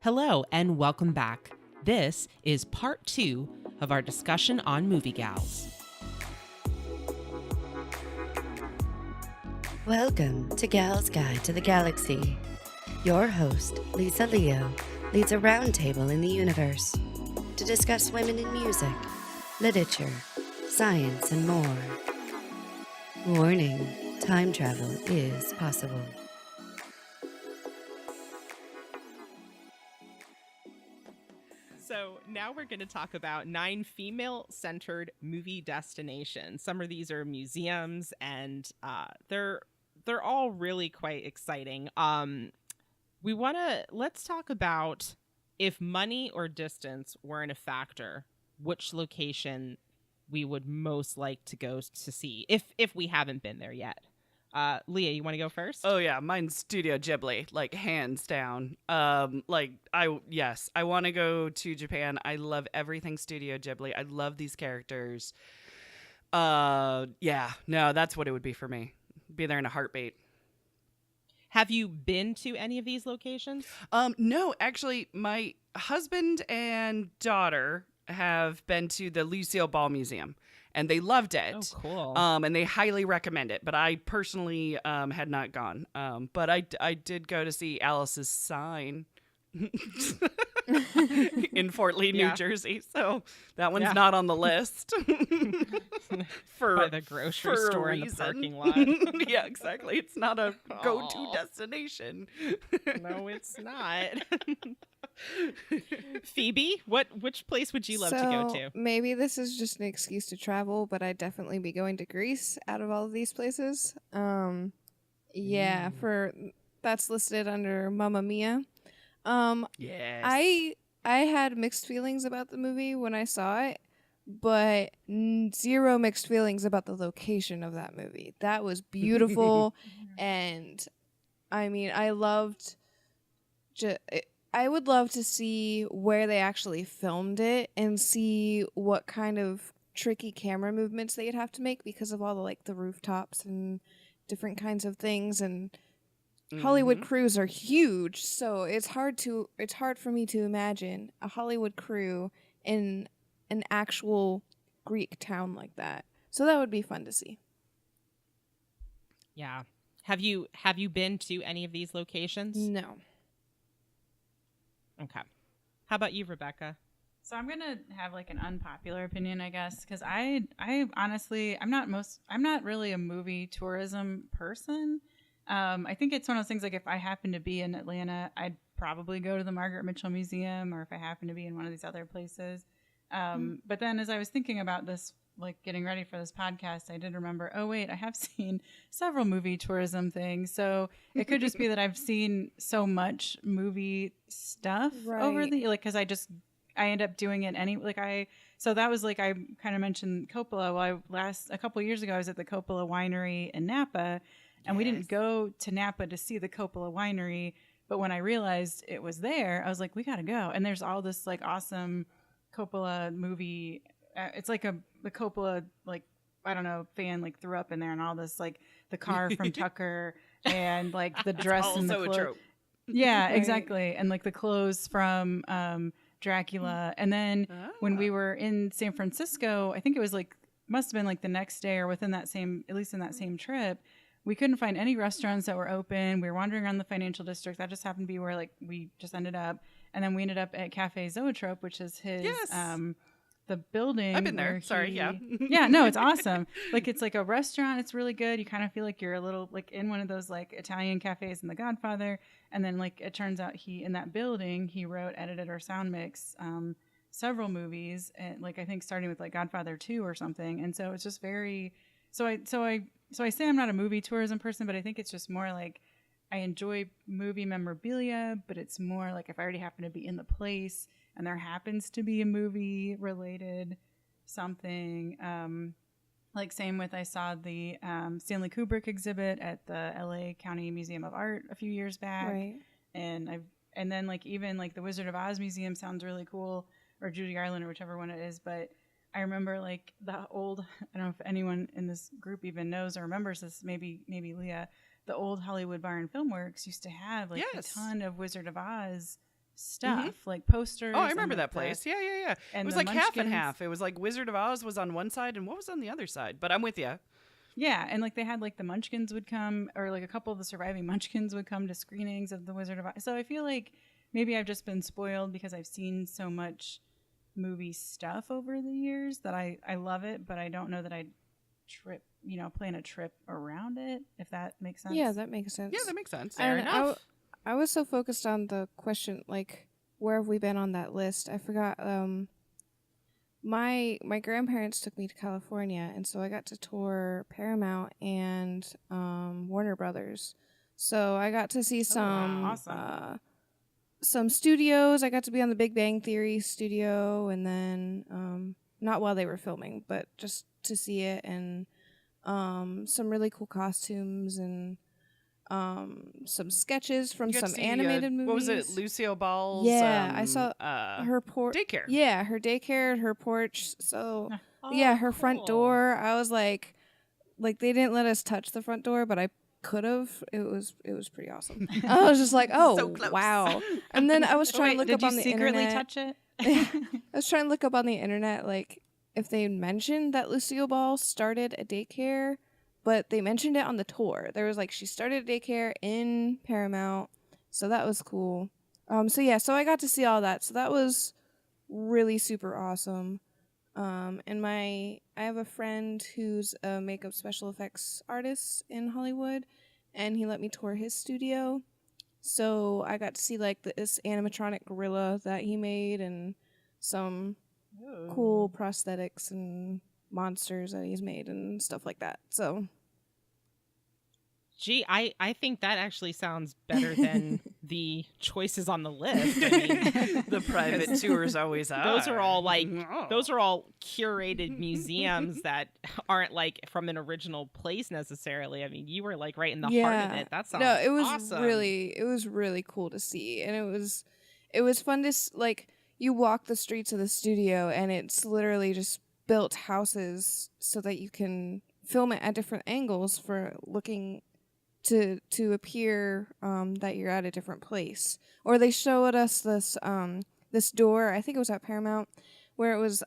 Hello and welcome back. This is part 2 of our discussion on Movie Gals. Welcome to Gal's Guide to the Galaxy. Your host, Lisa Leo, leads a roundtable in the universe to discuss women in music, literature, science, and more. Warning, time travel is possible. So now we're going to talk about 9 female-centered movie destinations. Some of these are museums, and they're all really quite exciting. Let's talk about if money or distance weren't a factor, which location we would most like to go to see if we haven't been there yet. Leah, you want to go first? Oh yeah, mine's Studio Ghibli, like hands down. I want to go to Japan. I love everything Studio Ghibli. I love these characters. That's what it would be for me. Be there in a heartbeat. Have you been to any of these locations? No, actually, my husband and daughter have been to the Lucille Ball Museum. And they loved it. Oh, cool. And they highly recommend it. But I personally had not gone. But I did go to see Alice's Sign in Fort Lee, New Jersey. So that one's not on the list. By the grocery store in the parking lot. Yeah, exactly. It's not a go-to destination. No, it's not. Phoebe, which place would you love to go to? Maybe this is just an excuse to travel, but I'd definitely be going to Greece out of all of these places. For that's listed under Mamma Mia. Yes. I had mixed feelings about the movie when I saw it, but zero mixed feelings about the location of that movie. That was beautiful, and I mean, I would love to see where they actually filmed it and see what kind of tricky camera movements they'd have to make because of all the rooftops and different kinds of things, and Hollywood crews are huge, so it's hard for me to imagine a Hollywood crew in an actual Greek town like that. So that would be fun to see. Yeah. Have you been to any of these locations? No. Okay. How about you, Rebecca? So I'm gonna have an unpopular opinion, I guess, because I honestly I'm not really a movie tourism person. I think it's one of those things if I happen to be in Atlanta, I'd probably go to the Margaret Mitchell Museum, or if I happen to be in one of these other places. But then as I was thinking about this, getting ready for this podcast, I did remember, oh wait, I have seen several movie tourism things. So it could just be that I've seen so much movie stuff over the, because I end up doing it so that was I kind of mentioned Coppola. Well, a couple of years ago, I was at the Coppola Winery in Napa, and we didn't go to Napa to see the Coppola Winery. But when I realized it was there, I was like, we got to go. And there's all this awesome Coppola movie. It's the Coppola, I don't know, fan threw up in there, and all this the car from Tucker and the dress and the clothes. Yeah, exactly. And the clothes from Dracula. And then when we were in San Francisco, I think it was must have been the next day or within that same, at least in that same trip, we couldn't find any restaurants that were open. We were wandering around the financial district. That just happened to be where we just ended up. And then we ended up at Cafe Zoetrope, which is his the building. I've been there. Sorry, yeah. Yeah, no, it's awesome. It's a restaurant. It's really good. You kind of feel like you're a little in one of those Italian cafes in The Godfather. And then it turns out in that building, he wrote, edited, or sound mix several movies, and I think starting with Godfather 2 or something. And so it's just very so I say I'm not a movie tourism person, but I think it's just more I enjoy movie memorabilia, but it's more if I already happen to be in the place and there happens to be a movie related something. Same with, I saw the Stanley Kubrick exhibit at the LA County Museum of Art a few years back. Right. And then even the Wizard of Oz Museum sounds really cool, or Judy Garland, or whichever one it is. But I remember the old, I don't know if anyone in this group even knows or remembers this, maybe Leah, the old Hollywood Bar and Film Works used to have a ton of Wizard of Oz stuff, like posters. Oh, I remember and, that like, place. Yeah. It and was the like half and Munchkins. half. It was like Wizard of Oz was on one side, and what was on the other side? But I'm with you. Yeah, and like they had like the Munchkins would come, or like a couple of the surviving Munchkins would come to screenings of the Wizard of Oz. So I feel like maybe I've just been spoiled because I've seen so much movie stuff over the years that I love it, but I don't know that I'd plan a trip around it, if that makes sense. Yeah, that makes sense. Yeah, that makes sense. Fair And enough. I was so focused on the question, like, where have we been on that list? I forgot. My grandparents took me to California, and so I got to tour Paramount and Warner Brothers. So I got to see awesome. some studios. I got to be on the Big Bang Theory studio, and then not while they were filming, but just to see it, and some really cool costumes and some sketches from You got to some see, animated movies. What was it? Lucille Ball's. Yeah, I saw her daycare. Yeah, her daycare, her porch. So Oh, yeah, her front cool. door. I was like they didn't let us touch the front door, but I could have. It was pretty awesome. I was just like, oh So close. wow. And then I was trying to look did up you on the secretly internet. touch it? I was trying to look up on the internet, like, if they mentioned that Lucille Ball started a daycare, but they mentioned it on the tour. There was like, she started a daycare in Paramount, so that was cool. So I got to see all that, so that was really super awesome. And I have a friend who's a makeup special effects artist in Hollywood, and he let me tour his studio. So I got to see like this animatronic gorilla that he made, and some cool prosthetics and monsters that he's made and stuff like that. So Gee, I think that actually sounds better than the choices on the list. I mean, The private tours always are. those are all like Oh. those are all curated museums that aren't like from an original place necessarily. I mean, you were like right in the heart of it. That sounds no, it was awesome. really cool to see, and it was fun to like, you walk the streets of the studio, and it's literally just built houses so that you can film it at different angles for looking to appear that you're at a different place. Or they showed us this door, I think it was at Paramount, where it was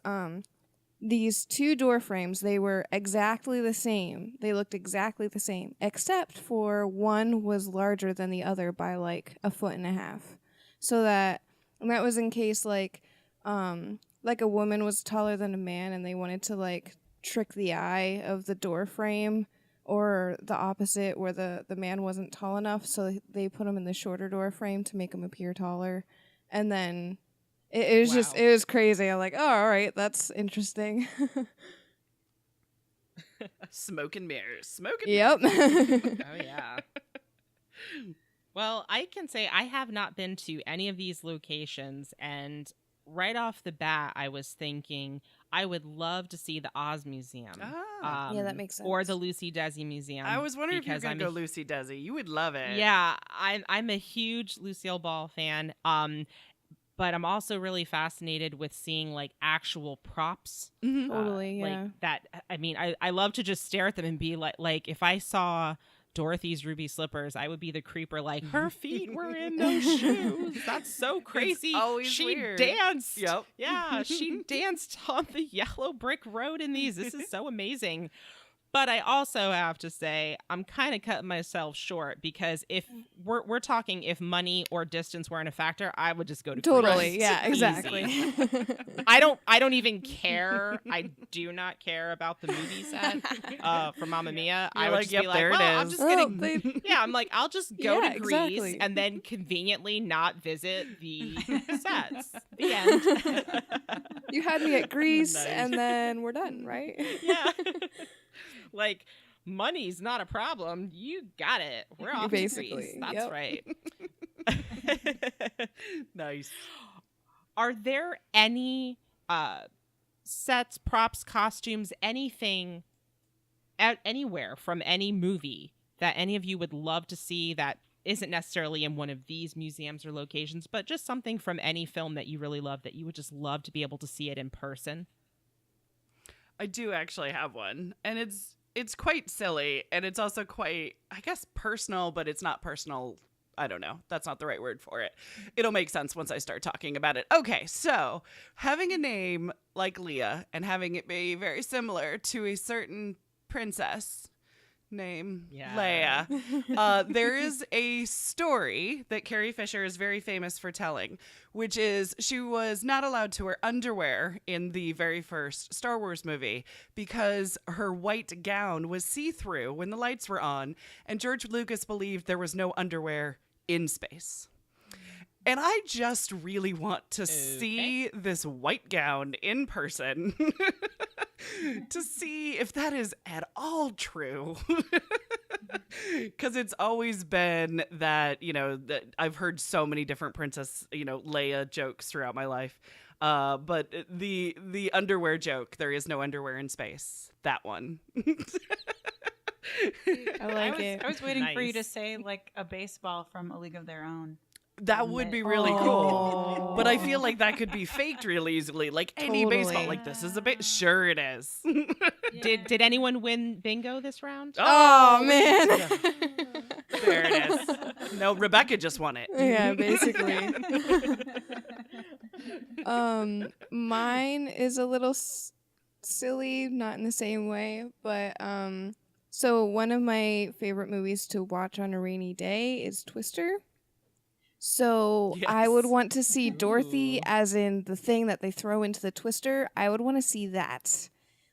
these two door frames. They were exactly the same. They looked exactly the same, except for one was larger than the other by like 1.5 feet. So that was in case like a woman was taller than a man and they wanted to like trick the eye of the door frame, or the opposite, where the man wasn't tall enough, so they put him in the shorter door frame to make him appear taller. And then it was just, Wow. it was crazy. I'm like, oh, all right, that's interesting. Smoke and mirrors. Smoke and Yep. Oh yeah. Well, I can say I have not been to any of these locations, and right off the bat, I was thinking I would love to see the Oz Museum. Ah. Yeah, that makes Or sense. the Lucy Desi Museum. I was wondering if you were because going to I'm go a- Lucy Desi. You would love it. Yeah, I'm a huge Lucille Ball fan. But I'm also really fascinated with seeing like actual props. Mhm. Totally, yeah. Like that. I mean, I love to just stare at them and be like if I saw Dorothy's ruby slippers, I would be the creeper. Like, her feet were in those shoes. That's so crazy. always she weird. danced. Yep. Yeah, she danced on the yellow brick road in these. This is so amazing. But I also have to say, I'm kind of cutting myself short, because if we're talking, if money or distance weren't a factor, I would just go to Totally. Greece. Yeah, Easy. exactly. I don't even care. I do not care about the movie set from Mamma Mia. I You're would like, just "Yep, be like, there it well, I'm is." just Oh, getting. they- Yeah, I'm like, I'll just go Yeah, to Greece exactly. and then conveniently not visit the sets. The end. You had me at Greece, Nice. and then we're done, right? Yeah. Like, money's not a problem. You got it. We're off to Greece. Basically, That's yep. right. Nice. Are there any sets, props, costumes, anything anywhere from any movie that any of you would love to see that isn't necessarily in one of these museums or locations, but just something from any film that you really love that you would just love to be able to see it in person? I do actually have one, and it's quite silly, and it's also quite, I guess, personal, but it's not personal I don't know. That's not the right word for it. It'll make sense once I start talking about it. Okay, so having a name like Leah and having it be very similar to a certain princess named Yeah. Leia, there is a story that Carrie Fisher is very famous for telling, which is she was not allowed to wear underwear in the very first Star Wars movie because her white gown was see-through when the lights were on, and George Lucas believed there was no underwear in space. And I just really want to see this white gown in person to see if that is at all true. Because it's always been that, that I've heard so many different Princess, Leia jokes throughout my life. But the underwear joke, there is no underwear in space. That one. I like it. I was waiting for you to Nice. say like a baseball from A League of Their Own. That would be really cool. But I feel like that could be faked real easily. Like any baseball. Totally. Like, this is a bit. Sure it is. Did anyone win bingo this round? Oh, man. There it is. No, Rebecca just won it. Yeah, basically. Mine is a little silly, not in the same way, but so one of my favorite movies to watch on a rainy day is Twister. So I would Yes. want to see Dorothy as in the thing that they throw into the Twister. I would want to see that.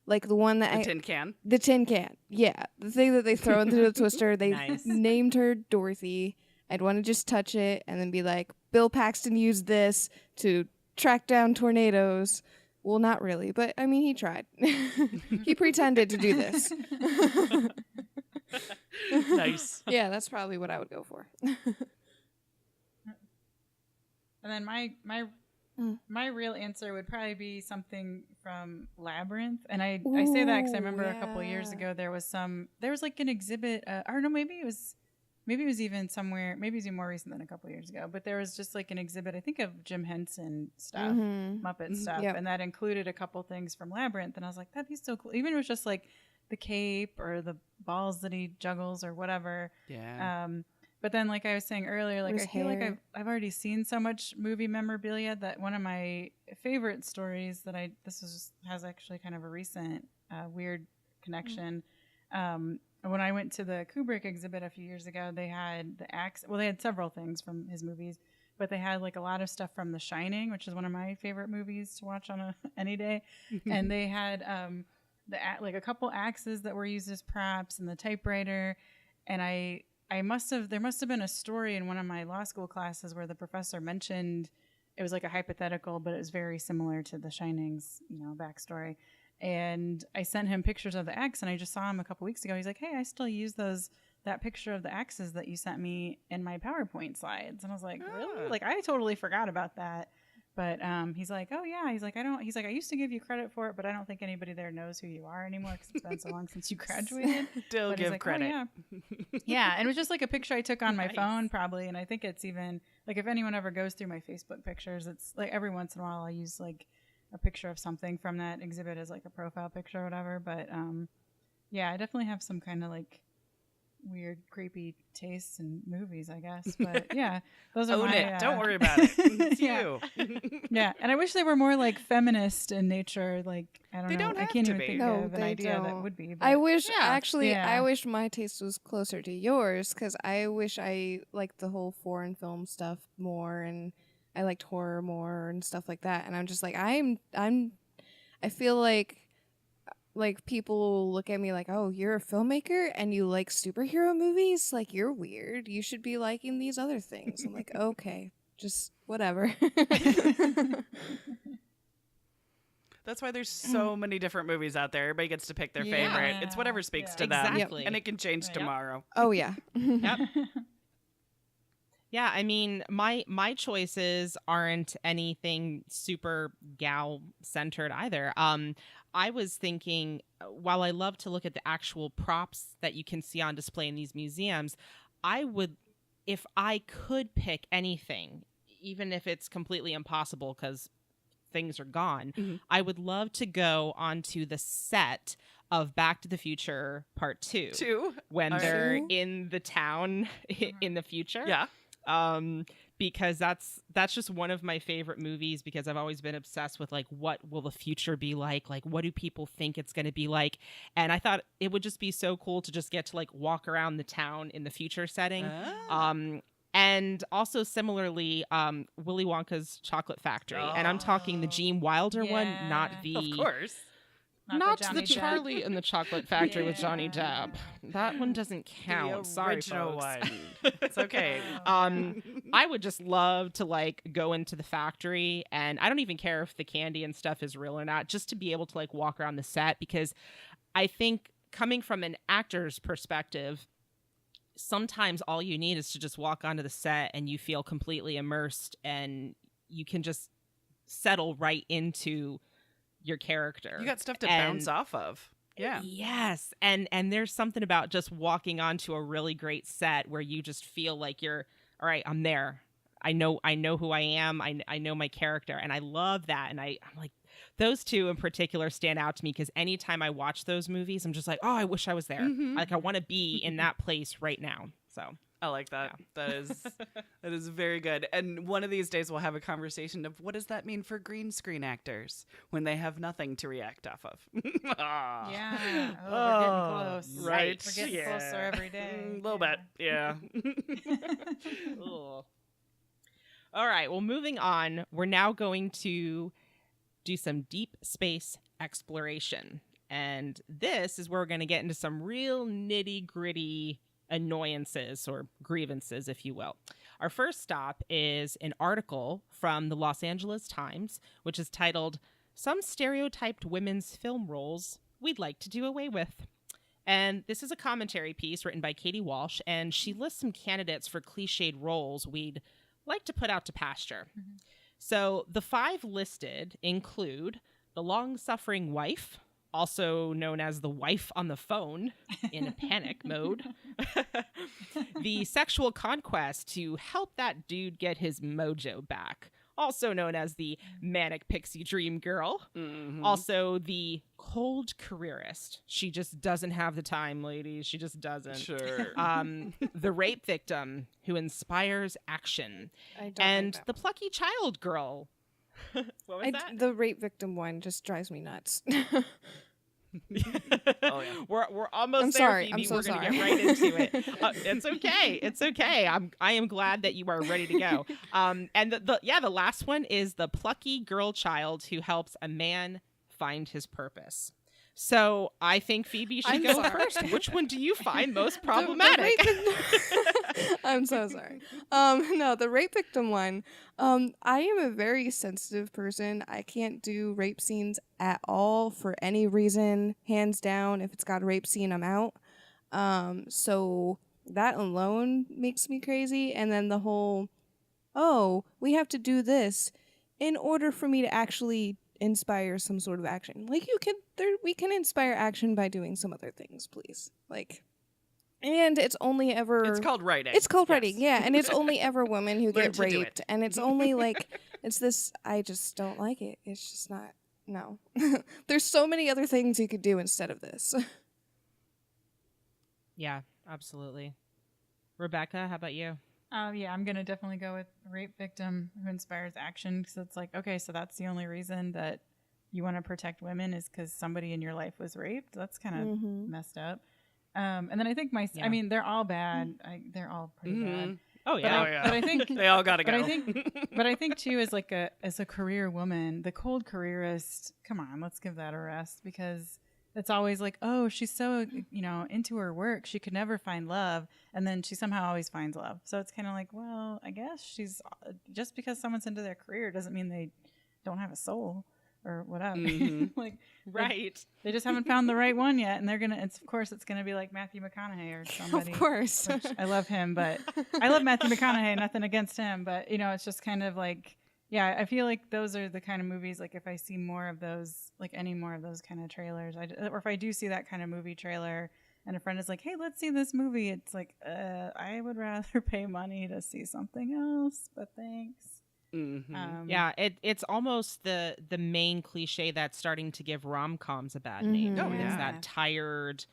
Like the one that The tin can. the tin can. Yeah. The thing that they throw into the Twister. They Nice. named her Dorothy. I'd want to just touch it and then be like, Bill Paxton used this to track down tornadoes. Well, not really, but I mean, he tried. He pretended to do this. Nice. Yeah, that's probably what I would go for. And then my real answer would probably be something from Labyrinth. And I say that because I remember a couple of years yeah. ago there was like an exhibit. I don't know, maybe it was even somewhere. Maybe it was even more recent than a couple of years ago. But there was just like an exhibit. I think of Jim Henson stuff, Mhm. Muppet stuff, Yep. and that included a couple things from Labyrinth. And I was like, that'd be so cool. Even if it was just like the cape or the balls that he juggles or whatever. Yeah. But then, like I was saying earlier, like His I feel like hair. I've already seen so much movie memorabilia that one of my favorite stories that has actually kind of a recent weird connection. When I went to the Kubrick exhibit a few years ago, they had the axe. Well, they had several things from his movies, but they had like a lot of stuff from The Shining, which is one of my favorite movies to watch on any day. And they had like a couple axes that were used as props and the typewriter. And there must have been a story in one of my law school classes where the professor mentioned it was like a hypothetical, but it was very similar to The Shining's, backstory. And I sent him pictures of the axe, and I just saw him a couple weeks ago. He's like, "Hey, I still use that picture of the axes that you sent me in my PowerPoint slides." And I was like, "Really? Like, I totally forgot about that." But he's like, "Oh yeah." He's like, I used to give you credit for it, but I don't think anybody there knows who you are anymore because it's been so long since you graduated. Still But he's give like, "Oh, credit. yeah." Yeah, and it was just like a picture I took on my Nice. phone probably, and I think it's even like if anyone ever goes through my Facebook pictures, it's like every once in a while I use like a picture of something from that exhibit as like a profile picture or whatever. But yeah, I definitely have some kind of like weird, creepy tastes in movies, I guess. But yeah, those are Own my. it. Don't worry about it. It's Yeah. you. Yeah, and I wish they were more like feminist in nature. Like I don't They know, don't I have can't to even be. think No, of an they idea that don't. would be. I but- wish Yeah. actually Yeah. I wish my taste was closer to yours because I wish I liked the whole foreign film stuff more and I liked horror more and stuff like that. And I'm just like I feel like people look at me like, "Oh, you're a filmmaker and you like superhero movies? Like you're weird. You should be liking these other things." I'm like, "Okay, just whatever." That's why there's so many different movies out there. Everybody gets to pick their favorite. It's whatever speaks to them. Exactly. And it can change tomorrow. Oh yeah. Yep. Yeah, I mean, my choices aren't anything super gal centered either. I was thinking, while I love to look at the actual props that you can see on display in these museums, I would, if I could pick anything, even if it's completely impossible because things are gone, Mhm. I would love to go onto the set of Back to the Future Part 2 Two. when All right. they're Two? in the town in the future. Yeah. because that's just one of my favorite movies, because I've always been obsessed with like, what will the future be like what do people think it's going to be like, and I thought it would just be so cool to just get to like walk around the town in the future setting. And also similarly, Willy Wonka's Chocolate Factory, and I'm talking the Gene Wilder one, not the, Of course. not Johnny the Depp. Charlie and the Chocolate Factory with Johnny Yeah. Depp. That one doesn't count. The Sorry, original folks. one. It's okay. I would just love to like go into the factory, and I don't even care if the candy and stuff is real or not, just to be able to like walk around the set, because I think coming from an actor's perspective, sometimes all you need is to just walk onto the set and you feel completely immersed and you can just settle right into your character. You got stuff to And- bounce off of. Yeah. Yes. And there's something about just walking onto a really great set where you just feel like you're, all right, I'm there. I know who I am. I know my character. And I love that. And I'm like, those two in particular stand out to me, because anytime I watch those movies, I'm just like, oh, I wish I was there. Like, I want to be in that place right now. So I like that. That is very good. And one of these days we'll have a conversation of what does that mean for green screen actors when they have nothing to react off of. Ah. Yeah. Oh, we're getting close. Right. We're getting Yeah. closer every day. A little bit. Yeah. Ugh. All right. Well, moving on, we're now going to do some deep space exploration. And this is where we're going to get into some real nitty gritty annoyances, or grievances, if you will. Our first stop is an article from the Los Angeles Times, which is titled, "Some Stereotyped Women's Film Roles We'd Like to Do Away With." And this is a commentary piece written by Katie Walsh, and she lists some candidates for cliched roles we'd like to put out to pasture. So the 5 listed include the long-suffering wife, also known as the wife on the phone in a panic mode, the sexual conquest to help that dude get his mojo back, also known as the manic pixie dream girl, also the cold careerist. She just doesn't have the time, ladies. She just doesn't. Sure. The rape victim who inspires action, I don't and like the plucky child girl. What was that? the rape victim one just drives me nuts. Oh, yeah. We're almost I'm there, sorry. Phoebe. I'm so We're gonna sorry. get right into it. It's okay. It's okay. I am glad that you are ready to go. And the last one is the plucky girl child who helps a man find his purpose. So I think Phoebe should I'm go sorry. first. Which one do you find most The problematic? I'm so sorry. No, the rape victim one. I am a very sensitive person. I can't do rape scenes at all for any reason. Hands down, if it's got a rape scene, I'm out. So that alone makes me crazy. And then the whole, oh, we have to do this in order for me to actually inspire some sort of action. Like, we can inspire action by doing some other things, please. Like, and it's only ever It's called writing. it's called Yes. writing, yeah, and it's only ever women who Learn get to do raped, it. and it's only like it's this. I just don't like it. It's just not. No, there's so many other things you could do instead of this. Yeah, absolutely. Rebecca, how about you? Yeah, I'm gonna definitely go with rape victim who inspires action, because it's like, okay, so that's the only reason that you want to protect women is because somebody in your life was raped. That's kind of messed up. And then I think Yeah. I mean, they're all bad. They're all pretty bad. Oh But yeah. but I think They all gotta go. but I think too, as a career woman, the cold careerist, come on, let's give that a rest, because it's always like, oh, she's so, into her work, she could never find love, and then she somehow always finds love. So it's kind of like, well, I guess she's, just because someone's into their career doesn't mean they don't have a soul or whatever. Like, Right. they just haven't found the right one yet, and of course it's gonna be like Matthew McConaughey or somebody. Of course. Which I love him, but I love Matthew McConaughey. Nothing against him, but it's just kind of like, yeah, I feel like those are the kind of movies. Like, if I see more of those, like any more of those kind of trailers, or if I do see that kind of movie trailer, and a friend is like, "Hey, let's see this movie," it's like, I would rather pay money to see something else. But thanks. Yeah, it's almost the main cliche that's starting to give rom-coms a bad name. Mhm. Oh, It's yeah. that tired,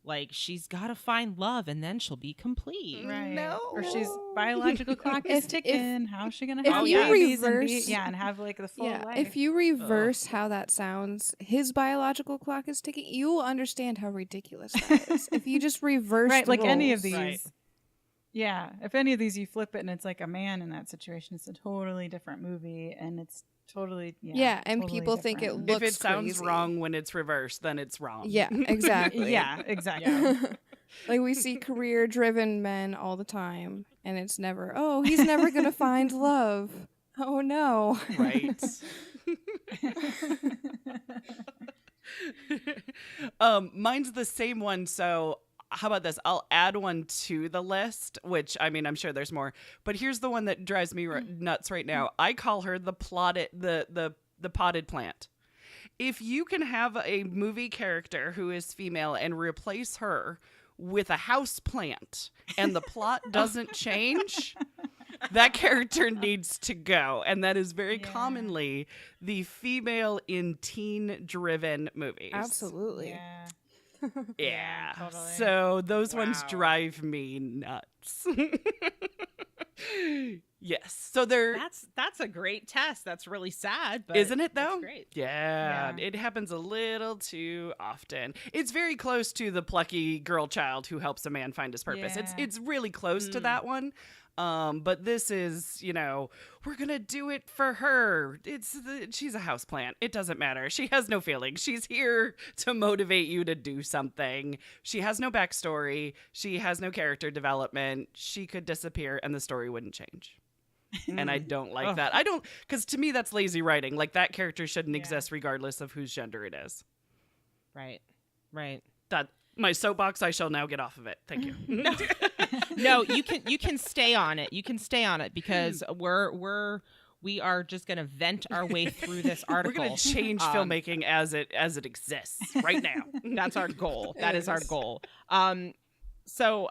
Like, she's got to find love and then she'll be complete. Right. No. Or she's biological clock is If- ticking. How's she gonna if have you babies and reverse- and have like the full Yeah, life? if you reverse how that sounds, his biological clock is ticking. You will understand how ridiculous that is. If you just reverse, right, the like any of roles. these. Right. Yeah, if any of these you flip it and it's like a man in that situation, it's a totally different movie, and it's totally Yeah, and totally people think it different. looks If it sounds crazy. wrong when it's reversed, then it's wrong. Yeah, exactly. Yeah, exactly. Like we see career-driven men all the time, and it's never, oh, he's never gonna find love. Oh no. Right. Mine's the same one. So how about this? I'll add one to the list, which I mean, I'm sure there's more, but here's the one that drives me nuts right now. I call her the potted plant. If you can have a movie character who is female and replace her with a house plant and the plot doesn't change, that character needs to go. And that is very commonly the female in teen-driven movies. Absolutely. Yeah. Yeah. totally. So those ones Wow. drive me nuts. Yes. So they're That's a great test. That's really sad, but isn't it that's though? great. Yeah, Yeah. it happens a little too often. It's very close to the plucky girl child who helps a man find his purpose. Yeah. It's really close to that one. But this is, we're gonna do it for her. She's a houseplant. It doesn't matter. She has no feelings. She's here to motivate you to do something. She has no backstory. She has no character development. She could disappear and the story wouldn't change. And I don't like that. I don't, because to me that's lazy writing. Like that character shouldn't exist regardless of whose gender it is. Right. Right. That my soapbox. I shall now get off of it. Thank you. No, you can stay on it. You can stay on it because we are just gonna vent our way through this We're article. gonna change filmmaking as it exists right now. That's our goal. That is our goal. So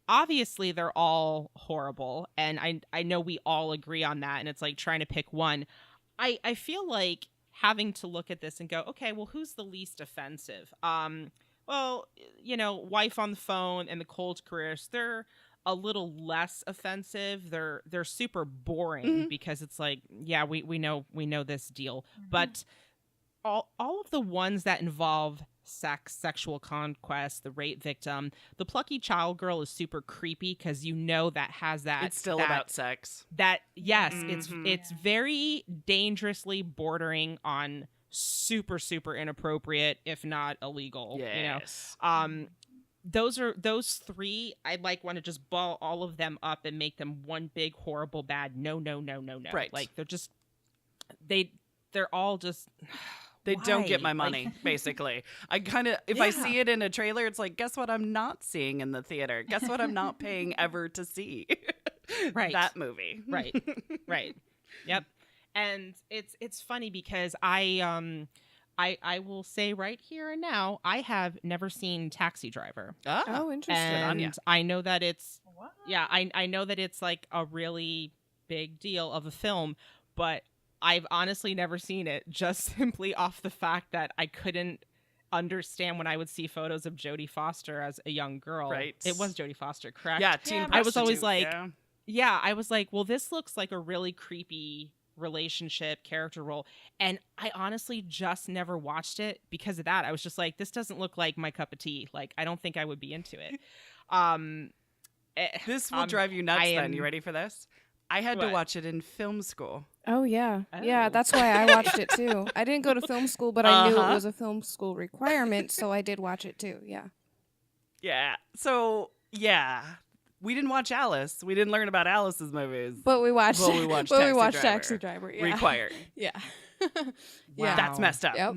obviously they're all horrible, and I know we all agree on that, and it's like trying to pick one. I feel like having to look at this and go, okay, well, who's the least offensive? Well, Wife on the Phone and The Cold Careers, they're a little less offensive. They're super boring because it's like, yeah, we know this deal. But all of the ones that involve sex, sexual conquest, the rape victim, the plucky child girl is super creepy because that has that. It's still that, about sex. That yes, it's very dangerously bordering on super inappropriate, if not illegal. Yes. Those three, I want to just ball all of them up and make them one big horrible bad no. Right. Like they're all just They don't get my Why? money, basically. I kind of, if I see it in a trailer, it's like, guess what I'm not seeing in the theater? Guess what I'm not paying ever to see? Right. That movie. right. Yep. And it's funny because I will say right here and now, I have never seen Taxi Driver. Oh, interesting. on ya. And I know that it's What? yeah, I know that it's like a really big deal of a film, but I've honestly never seen it, just simply off the fact that I couldn't understand when I would see photos of Jodie Foster as a young girl. Right. It was Jodie Foster, correct? Yeah, teen I was always prostitute, like- yeah. Yeah, I was like, well, this looks like a really creepy relationship character role. And I honestly just never watched it because of that. I was just like, this doesn't look like my cup of tea. Like, I don't think I would be into it. This will drive you nuts I then. am- You ready for this? I had to What? watch it in film school. Oh yeah, yeah. Oh. That's why I watched it too. I didn't go to film school, but I knew it Uh-huh. was a film school requirement, so I did watch it too. Yeah. Yeah. So, yeah. We didn't watch Alice. We didn't learn about Alice's movies. But we watched. Well, we watched but we Taxi watched Driver. Taxi Driver. Yeah. Required. Yeah. Wow. Yeah. That's messed up. Yep.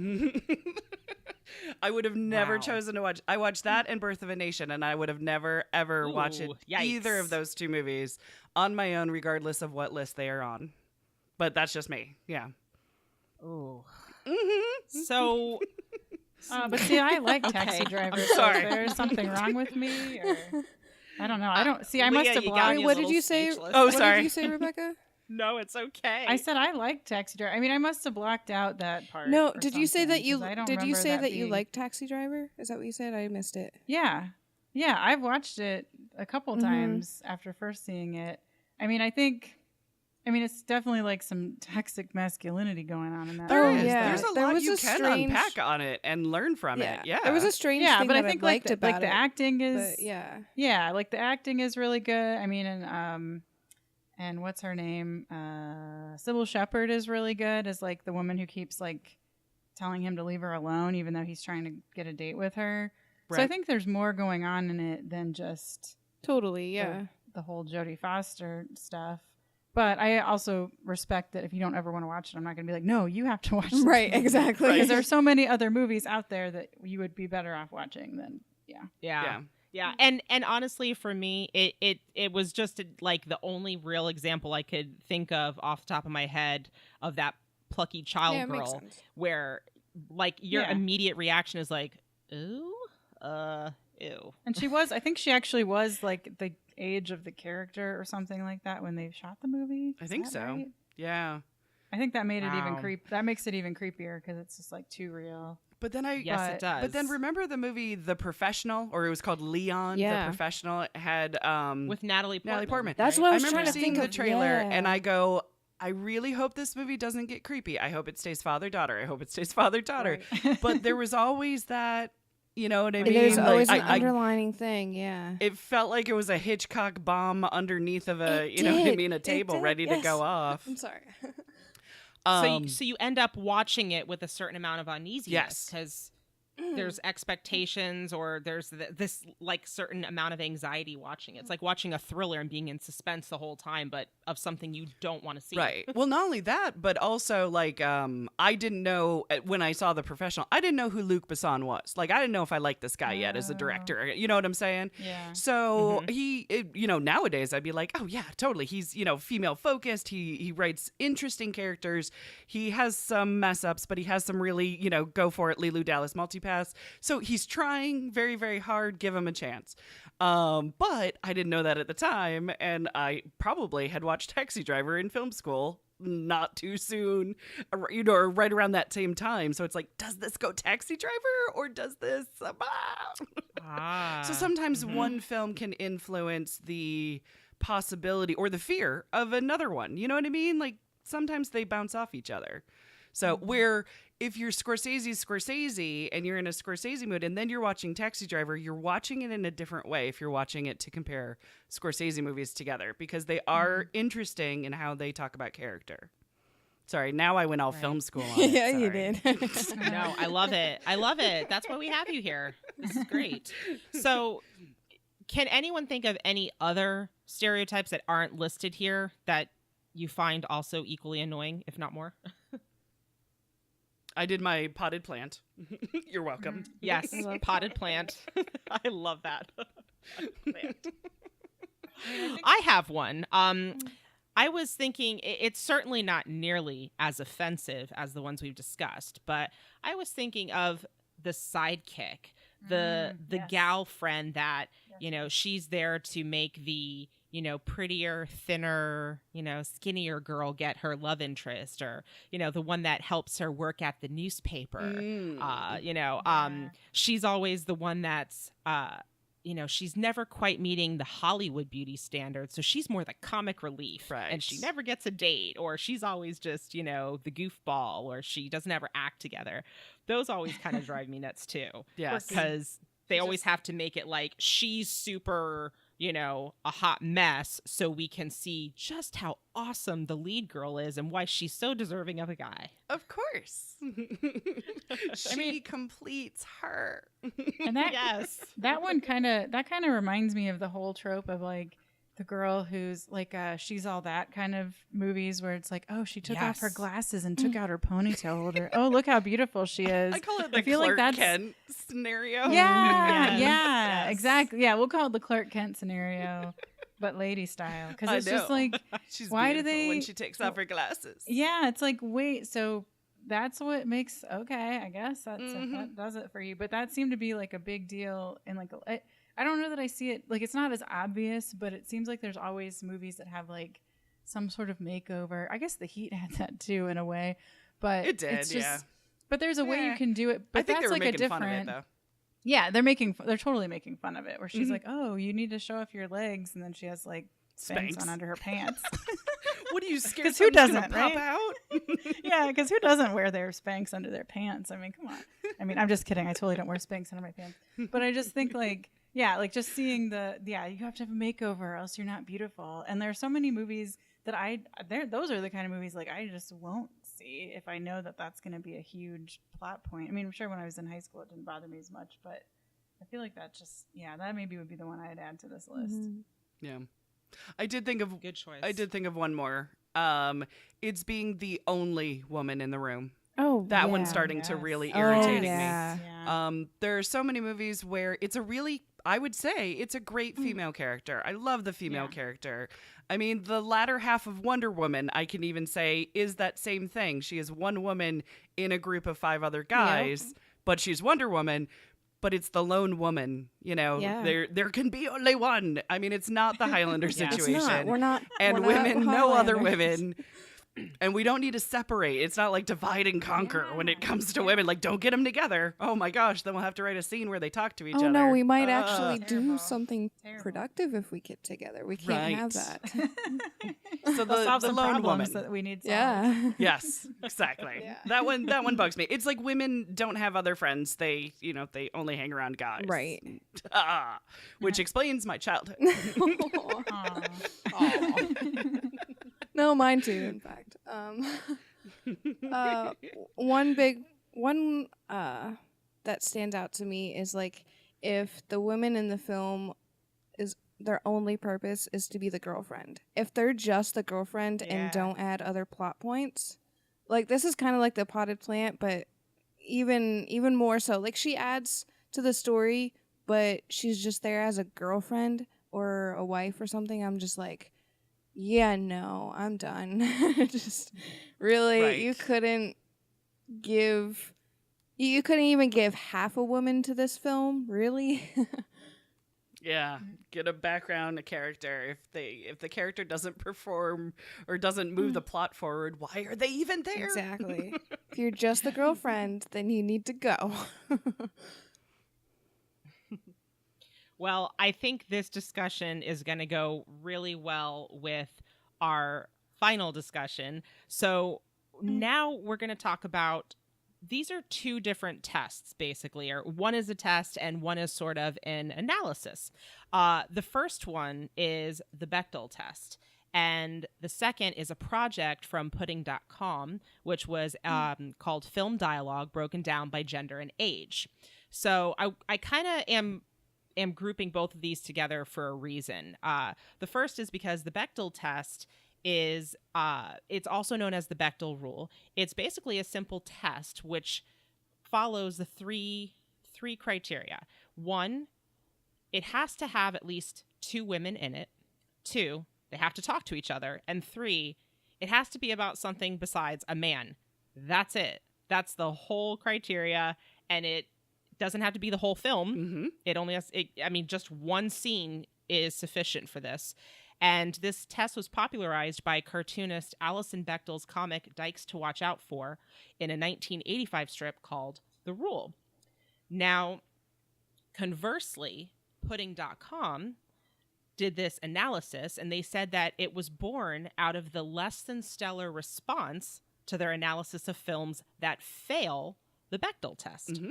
I would have never Wow. chosen to watch. I watched that and Birth of a Nation, and I would have never, ever watched Ooh, either yikes. of those two movies on my own, regardless of what list they are on. But that's just me. Yeah. Ooh. So But see, I like Taxi Okay, Driver. I'm So sorry. is there something wrong with me? Or I don't know. I don't see. I Leah, must have you got blocked. me a What did little you say? speechless. Oh, what sorry. did you say, Rebecca? No, it's okay. I said I liked Taxi Driver. I mean, I must have blocked out that part. No, or did you say that something, you 'cause I don't did you remember say that you being- like Taxi Driver? Is that what you said? I missed it. Yeah. Yeah, I've watched it a couple Mhm. times after first seeing it. I mean, it's definitely like some toxic masculinity going on in that. There Oh, is. yeah. There's a There lot was you a can strange- unpack on it and learn from it. Yeah. There was a strange Yeah, thing but I that think liked like about the it. acting is But yeah. yeah, like the acting is really good. I mean, and what's her name? Sybil Shepherd is really good as like the woman who keeps like telling him to leave her alone, even though he's trying to get a date with her. So I Right. think there's more going on in it than just Totally, yeah. the whole Jodie Foster stuff. But I also respect that if you don't ever want to watch it, I'm not going to be like, no, you have to watch this Right, movie. exactly. Because there's so many other movies out there that you would be better off watching than, yeah. Yeah. Yeah. And honestly, for me, it was just like the only real example I could think of off the top of my head of that plucky child Yeah, it makes girl, sense. where like your Yeah. immediate reaction is like, ooh, ew. And I think she actually was like the age of the character or something like that when they shot the movie. I Is think that so. right? Yeah. I think that made it even Wow. that makes it even creepier because it's just like too real. But then Yes, But- it does. But then remember the movie The Professional, or it was called Leon Yeah. the Professional. It had with Natalie Portman. Natalie Portman. That's right? what I I was remember trying to seeing think the of, trailer yeah. and I go, I really hope this movie doesn't get creepy. I hope it stays father daughter. I hope it stays father daughter. Right. But there was always that, you know what I mean? There's Like, always an I- underlining thing, yeah. it felt like it was a Hitchcock bomb underneath of a, It you know what I did. mean, a It table did, ready to yes. go off. I'm sorry. So you end up watching it with a certain amount of uneasiness Yes. because there's expectations or there's this like certain amount of anxiety watching it. It's like watching a thriller and being in suspense the whole time, but of something you don't want to see. Right. Well, not only that, but also like I didn't know when I saw The Professional, I didn't know who Luc Besson was. Like I didn't know if I liked this guy yet as a director. You know what I'm saying? Yeah. So nowadays I'd be like, oh yeah, totally. He's female focused. He writes interesting characters. He has some mess ups, but he has some really go for it. Leeloo Dallas multipass. So he's trying very very hard. Give him a chance. But I didn't know that at the time, and I probably had watched Taxi Driver in film school not too soon, or right around that same time. So it's like, does this go Taxi Driver or does this? So sometimes one film can influence the possibility or the fear of another one. You know what I mean? Like sometimes they bounce off each other. So where if you're Scorsese and you're in a Scorsese mood and then you're watching Taxi Driver, you're watching it in a different way if you're watching it to compare Scorsese movies together because they are interesting in how they talk about character. Sorry, now I went all film school on it. Yeah, you Sorry. did. No, I love it. I love it. That's why we have you here. This is great. So, can anyone think of any other stereotypes that aren't listed here that you find also equally annoying, if not more? I did my potted plant. You're welcome. Yes, potted plant. I love that. Plant. I have one. I was thinking it's certainly not nearly as offensive as the ones we've discussed, but I was thinking of the sidekick, the yes. gal friend that, she's there to make the, prettier, thinner, skinnier girl get her love interest, or, the one that helps her work at the newspaper. She's always the one that's, she's never quite meeting the Hollywood beauty standards. So she's more the comic relief. Right. And she never gets a date, or she's always just, the goofball, or she doesn't ever act together. Those always kind of drive me nuts too. Yes. Because they always have to make it like she's super, a hot mess so we can see just how awesome the lead girl is and why she's so deserving of a guy. Of course. She completes her. And that Yes. that kind of reminds me of the whole trope of like the girl who's like she's all that kind of movies where it's like, oh, she took off her Yes. glasses and took out her ponytail holder. Oh, look how beautiful she is. I call it the feel like Clark that's- Kent scenario. Yeah, Yes. yeah, Yes. exactly. Yeah, we'll call it the Clark Kent scenario, but lady style. Because I it's just know. like, She's why do beautiful when they- she takes off her glasses. yeah, it's like, wait, so that's what makes, okay, I guess that Mhm. does it for you. But that seemed to be like a big deal. And like, I don't know that I see it, like, it's not as obvious, but it seems like there's always movies that have like some sort of makeover. I guess The Heat had that too in a way, but It did, it's just, yeah. But there's a way you Yeah. can do it. But I think that's they were like a making fun of it, different. though. Yeah, they're totally making fun of it. Where she's like, "Oh, you need to show off your legs," and then she has like Spanx Spanx. on under her pants. What are you scared? 'Cause who something's gonna doesn't, pop out? Yeah, because who doesn't wear their Spanx under their pants? I mean, come on. I mean, I'm just kidding. I totally don't wear Spanx under my pants. But I just think like, yeah, like just seeing you have to have a makeover or else you're not beautiful. And there are so many movies that those are the kind of movies like I just won't see if I know that that's going to be a huge plot point. I mean, I'm sure when I was in high school it didn't bother me as much, but I feel like that just, that maybe would be the one I'd add to this list. Yeah. I did think of Good choice. I did think of one more. It's being the only woman in the room. Oh, That one's yeah. starting to Yes. really Oh, irritating me. yeah. Yeah. There are so many movies where it's a really, I would say, it's a great female character. I love the female character. I mean, the latter half of Wonder Woman, I can even say, is that same thing. She is one woman in a group of 5 other guys, but she's Wonder Woman. But it's the lone woman, Yeah. There can be only one. I mean, it's not the Highlander Yeah. It's situation. It's not. We're not. And we're not women, no other Highlanders. women. And we don't need to separate. It's not like divide and conquer when it comes to women. Like, don't get them together. Oh my gosh, then we'll have to write a scene where they talk to each other. Oh no, we might actually do Terrible. something Terrible. productive if we get together. We can't have Right. that. So They'll solve the some lone problems woman. that we need solved. Yeah. Yes, exactly. Yeah. That one bugs me. It's like women don't have other friends. They only hang around guys. Right. Which explains my childhood. Aw. No, mine too. In fact, one that stands out to me is like if the women in the film is their only purpose is to be the girlfriend. If they're just the girlfriend Yeah. and don't add other plot points, like this is kind of like the potted plant, but even more so. Like she adds to the story, but she's just there as a girlfriend or a wife or something. I'm just like, yeah, no, I'm done. Just really, Right. you couldn't even give half a woman to this film, really. Yeah, get a background, a character. If the character doesn't perform or doesn't move the plot forward, why are they even there? Exactly. If you're just the girlfriend, then you need to go. Well, I think this discussion is going to go really well with our final discussion. So now we're going to talk about, these are 2 different tests, basically, or one is a test and one is sort of an analysis. The first one is the Bechdel test. And the second is a project from Pudding.com, which was called Film Dialogue, broken down by gender and age. So I kind of am grouping both of these together for a reason. The first is because the Bechdel test is, it's also known as the Bechdel rule. It's basically a simple test which follows the three criteria. 1, it has to have at least 2 women in it. 2, they have to talk to each other. And 3, it has to be about something besides a man. That's it. That's the whole criteria. And it doesn't have to be the whole film. Mm-hmm. It only has, just one scene is sufficient for this. And this test was popularized by cartoonist Alison Bechdel's comic Dykes to Watch Out For in a 1985 strip called The Rule. Now, conversely, Pudding.com did this analysis, and they said that it was born out of the less than stellar response to their analysis of films that fail the Bechdel test. Mm-hmm.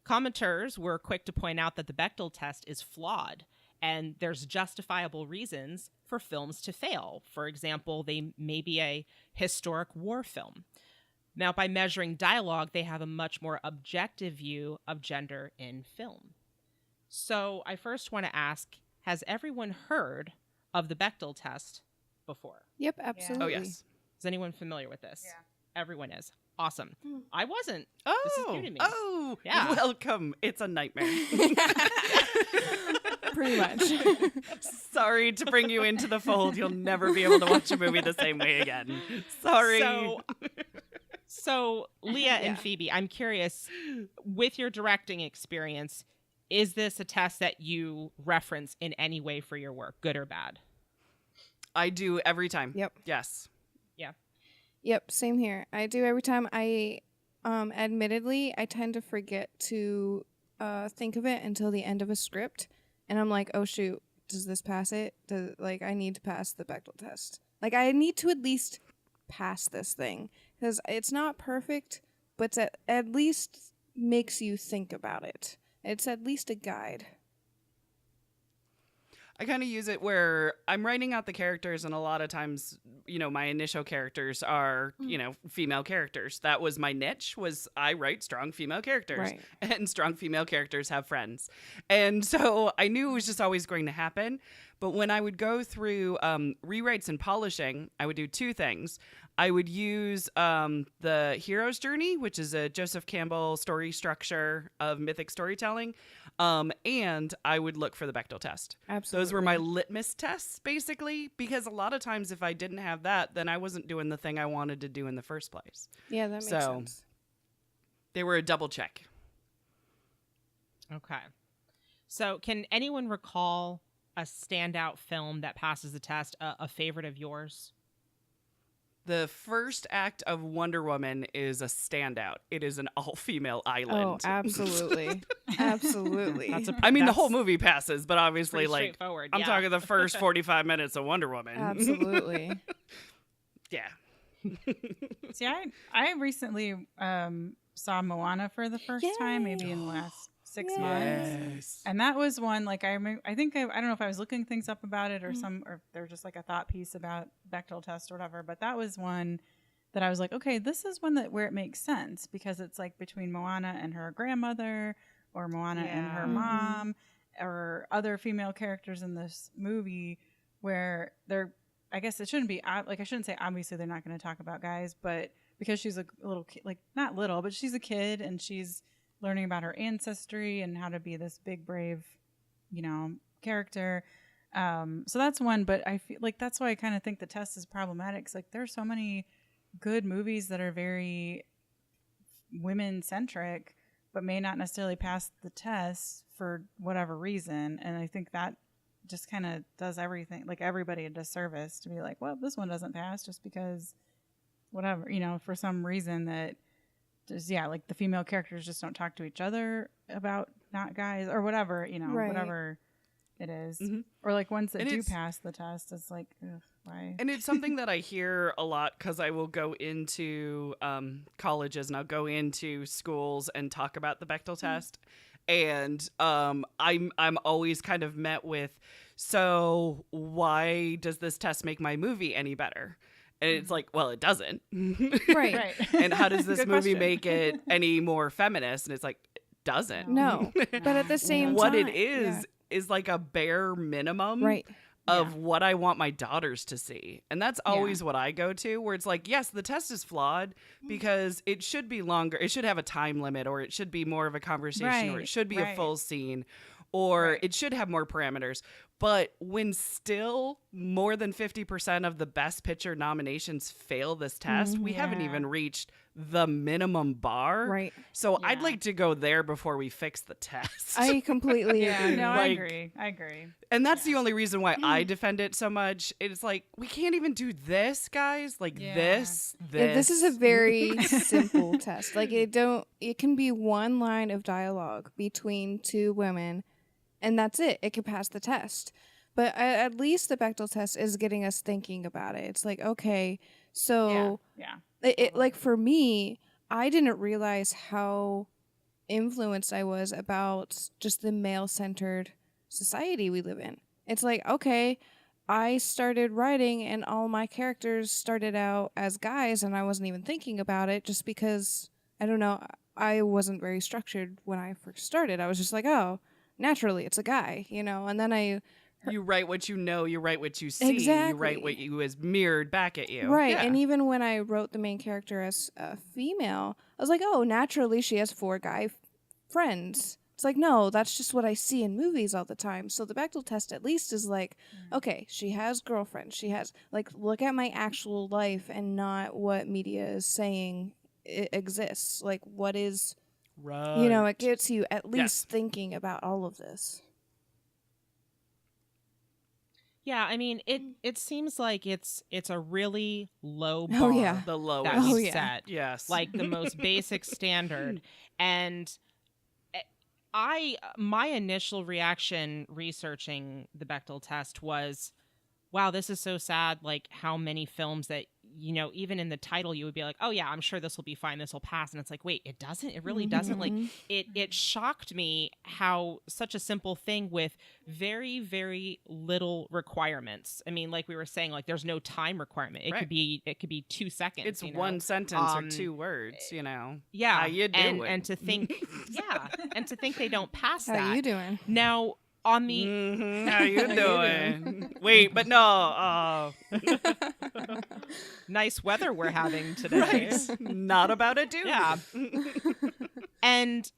Commenters were quick to point out that the Bechdel test is flawed, and there's justifiable reasons for films to fail. For example, they may be a historic war film. Now, by measuring dialogue, they have a much more objective view of gender in film. So I first want to ask, has everyone heard of the Bechdel test before? Yep, absolutely. Oh, yes. Is anyone familiar with this? Yeah. Everyone is. Awesome. I wasn't. Oh, This is new to me. Oh, Yeah. welcome. It's a nightmare. Pretty much. Sorry to bring you into the fold. You'll never be able to watch a movie the same way again. Sorry. So Leah and Phoebe, I'm curious, with your directing experience, is this a test that you reference in any way for your work, good or bad? I do every time. Yep. Yes. Yep, same here. I do every time. Admittedly, I tend to forget to think of it until the end of a script, and I'm like, oh shoot, does this pass it? I need to pass the Bechdel test. Like, I need to at least pass this thing because it's not perfect, but it's at least makes you think about it. It's at least a guide. I kind of use it where I'm writing out the characters, and a lot of times, my initial characters are, female characters. That was my niche, was I write strong female characters. Right. And strong female characters have friends. And so I knew it was just always going to happen. But when I would go through rewrites and polishing, I would do two things. I would use the hero's journey, which is a Joseph Campbell story structure of mythic storytelling, and I would look for the Bechdel test. Absolutely. Those were my litmus tests, basically, because a lot of times if I didn't have that, then I wasn't doing the thing I wanted to do in the first place. Yeah, that makes sense. They were a double check. Okay. So can anyone recall a standout film that passes the test, a favorite of yours? The first act of Wonder Woman is a standout. It is an all-female island. Oh, absolutely. Absolutely. The whole movie passes, but obviously, pretty straightforward, I'm yeah. talking the first 45 minutes of Wonder Woman. Absolutely. Yeah. See, I recently saw Moana for the first time, maybe in the last 6 months. Yes. And that was one, I don't know if I was looking things up about it or or they're just like a thought piece about Bechdel test or whatever, but that was one that I was like, okay, this is one where it makes sense because it's like between Moana and her grandmother or Moana and her mom or other female characters in this movie where I guess it shouldn't be, I shouldn't say obviously they're not going to talk about guys, but because she's a little kid, not little, but she's a kid and she's learning about her ancestry and how to be this big, brave, character. So that's one, but I feel like that's why I kind of think the test is problematic. 'Cause there's so many good movies that are very women centric, but may not necessarily pass the test for whatever reason. And I think that just kind of does everybody a disservice to be like, well, this one doesn't pass just because whatever, for some reason that just, the female characters just don't talk to each other about not guys or whatever, Right. whatever it is. Mm-hmm. Or ones that And do it's- pass the test, it's like, ugh, why? And it's something that I hear a lot because I will go into colleges and I'll go into schools and talk about the Bechdel test. And I'm always kind of met with, so why does this test make my movie any better? And it's like, well, it doesn't. Right. And how does this Good movie question. make it any more feminist? And it's like, it doesn't. No. But at the same What time. it is like a bare minimum Right. of what I want my daughters to see. And that's always what I go to, where it's like, yes, the test is flawed because it should be longer. It should have a time limit, or it should be more of a conversation, or it should be a full scene, or it should have more parameters. But when still more than 50% of the Best Picture nominations fail this test, we haven't even reached the minimum bar. Right. So I'd like to go there before we fix the test. I completely agree. No, Like- I agree. And that's the only reason why I defend it so much. It's like, we can't even do this, guys. Like this. Yeah, this is a very simple test. It can be one line of dialogue between two women, and that's it. It can pass the test. But at least the Bechdel test is getting us thinking about it. It's like, okay, so Yeah. for me, I didn't realize how influenced I was about just the male-centered society we live in. It's like, okay, I started writing and all my characters started out as guys and I wasn't even thinking about it just because, I don't know, I wasn't very structured when I first started. I was just like, oh, naturally it's a guy, and then you write what you know, you write what you see, you Exactly. write what you is mirrored back at you. Right, Yeah. and even when I wrote the main character as a female, I was like, oh, naturally she has 4 guy friends. It's like, no, that's just what I see in movies all the time. So the Bechdel test at least is like, okay, she has girlfriends. She has, look at my actual life and not what media is saying it exists. Like, what is, Right. it gets you at least thinking about all of this. Yeah, I mean, it seems like it's a really low bar Oh, yeah. The lowest. that Oh, we've yeah. set, Yes. like the most basic standard. And my initial reaction researching the Bechdel test was, wow, this is so sad. Like how many films that, even in the title, you would be like, oh yeah, I'm sure this will be fine. This will pass. And it's like, wait, it doesn't, it really doesn't. Like Mhm. it shocked me how such a simple thing with very, very little requirements. I mean, like we were saying, like there's no time requirement. It Right. could be 2 seconds. It's you know? one sentence or Um, 2 words, Yeah. How you doing? And to think, yeah. And to think they don't pass How that. you doing? Now, on the, How you doing? Wait, but no. nice weather we're having today. Right. Not about a dude. Yeah. And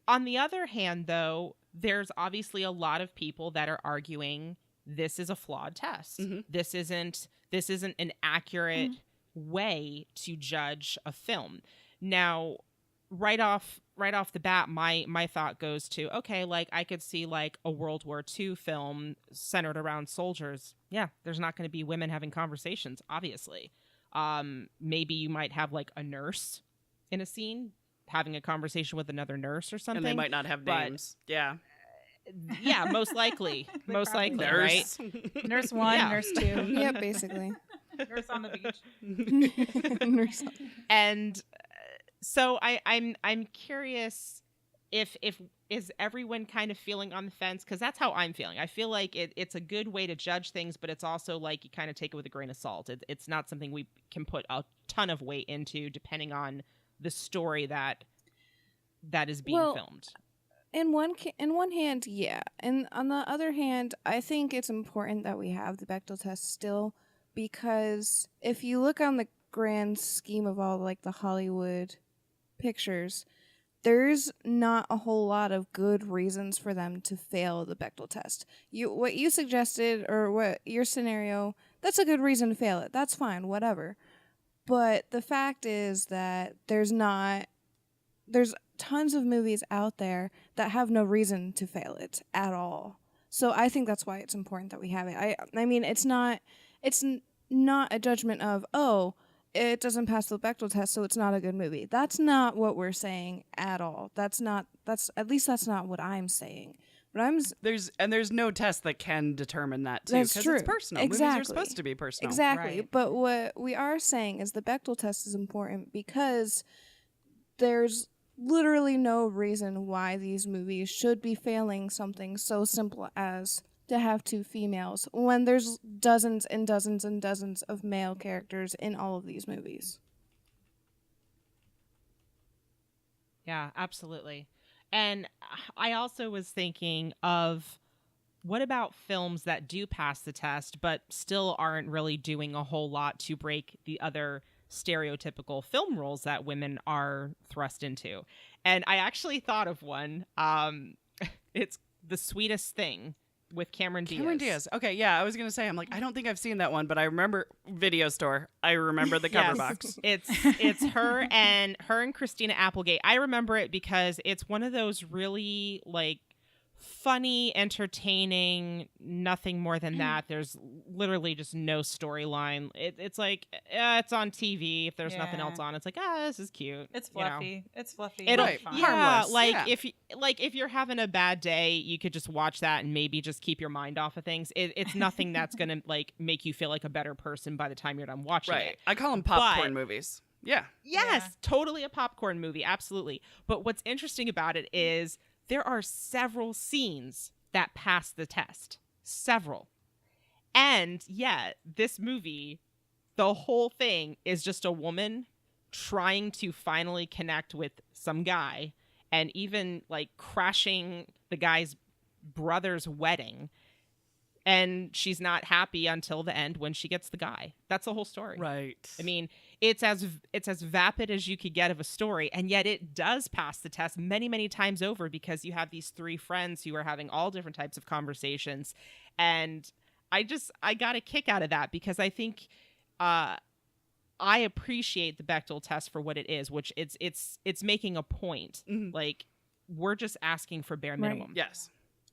on the other hand, though, there's obviously a lot of people that are arguing this is a flawed test. Mhm. This isn't an accurate way to judge a film. Now, right off the bat, my thought goes to, okay, like I could see like a World War II film centered around soldiers. Yeah, there's not going to be women having conversations, obviously. Maybe you might have like a nurse in a scene having a conversation with another nurse or something. And they might not have but- names. Yeah. Yeah, most likely. Most probably likely, Nurse. right? Nurse 1, Yeah. Nurse 2, Yeah, basically. Nurse on the beach. Nurse. And so I'm curious if is everyone kind of feeling on the fence, because that's how I'm feeling. I feel like it's a good way to judge things, but it's also like you kind of take it with a grain of salt. It's not something we can put a ton of weight into, depending on the story that is being Well, filmed. In one hand, yeah, and on the other hand, I think it's important that we have the Bechdel test still, because if you look on the grand scheme of all like the Hollywood pictures, there's not a whole lot of good reasons for them to fail the Bechdel test. What you suggested or what your scenario, that's a good reason to fail it. That's fine, whatever. But the fact is that there's tons of movies out there that have no reason to fail it at all. So I think that's why it's important that we have it. I mean, it's not a judgment of, oh, it doesn't pass the Bechdel test, so it's not a good movie. That's not what we're saying at all. That's not what I'm saying. But There's no test that can determine that too, That's because true. it's personal. Exactly. Movies are supposed to be personal. Exactly. Right. But what we are saying is the Bechdel test is important because there's literally no reason why these movies should be failing something so simple as to have 2 females when there's dozens and dozens and dozens of male characters in all of these movies. Yeah, absolutely. And I also was thinking of, what about films that do pass the test but still aren't really doing a whole lot to break the other stereotypical film roles that women are thrust into? And I actually thought of one. It's The Sweetest Thing with Cameron Diaz. Cameron Diaz. Okay, yeah, I was gonna say, I'm like, I don't think I've seen that one, but I remember Video Store. I remember the cover Yes. box. It's her and Christina Applegate. I remember it because it's one of those really like funny, entertaining, nothing more than that. There's literally just no storyline. It's like it's on TV. If there's nothing Yeah. else on, it's like, this is cute. It's you know? fluffy. It's fluffy. It'll, Right. Fun. yeah, Harmless. like Yeah. if you're having a bad day, you could just watch that and maybe just keep your mind off of things. It's nothing that's gonna like make you feel like a better person by the time you're done watching Right. it. I call them popcorn But- movies. Yeah. Yes, Yeah. totally a popcorn movie, absolutely. But what's interesting about it is there are several scenes that pass the test. Several. And yet, this movie, the whole thing is just a woman trying to finally connect with some guy and even like crashing the guy's brother's wedding. And she's not happy until the end when she gets the guy. That's the whole story. Right. I mean, it's as vapid as you could get of a story, and yet it does pass the test many, many times over because you have these 3 friends who are having all different types of conversations, and I got a kick out of that because I think I appreciate the Bechdel test for what it is, which it's making a point. Mhm. Like, we're just asking for bare Right. minimum. Yes.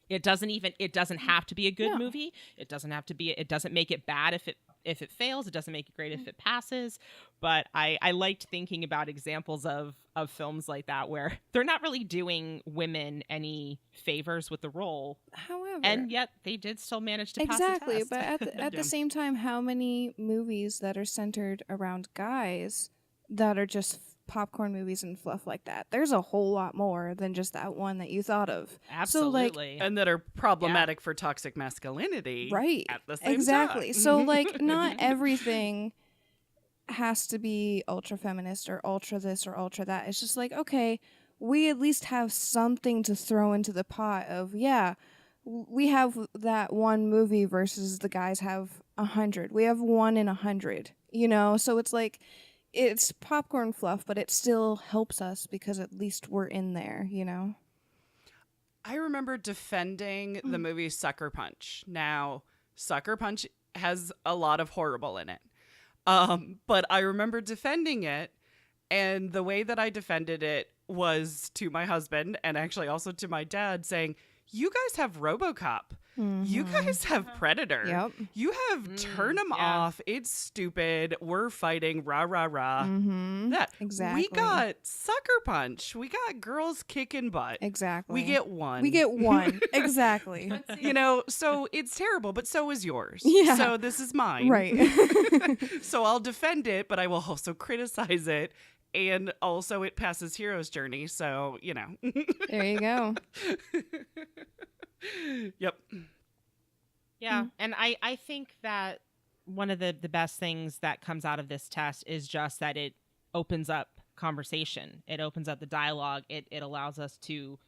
It doesn't have to be a good No. movie. It doesn't make it bad if it fails. It doesn't make it great if it passes. But I liked thinking about examples of films like that where they're not really doing women any favors with the role, However, and yet they did still manage to pass exactly, the test. but at Yeah. the same time, how many movies that are centered around guys that are just popcorn movies and fluff like that? There's a whole lot more than just that one that you thought of. Absolutely. And that are problematic for toxic masculinity. Right. At the same Exactly. time. So like not everything has to be ultra feminist or ultra this or ultra that. It's just like, okay, we at least have something to throw into the pot of, we have that one movie versus the guys have 100. We have 1 in 100, So it's like, it's popcorn fluff, but it still helps us because at least we're in there, I remember defending the movie Sucker Punch. Now, Sucker Punch has a lot of horrible in it. But I remember defending it, and the way that I defended it was to my husband and actually also to my dad saying, you guys have RoboCop. You guys have Predator. Yep. You have Turn 'Em yeah. Off. It's stupid. We're fighting. Rah, rah, rah. Mm-hmm. That. Exactly. We got Sucker Punch. We got girls kicking butt. Exactly. We get one. We get one. Exactly. So it's terrible, but so is yours. Yeah. So this is mine. Right. So I'll defend it, but I will also criticize it. And also it passes Hero's Journey. So, There you go. Yep. Yeah, and I think that one of the best things that comes out of this test is just that it opens up conversation. It opens up the dialogue. It allows us to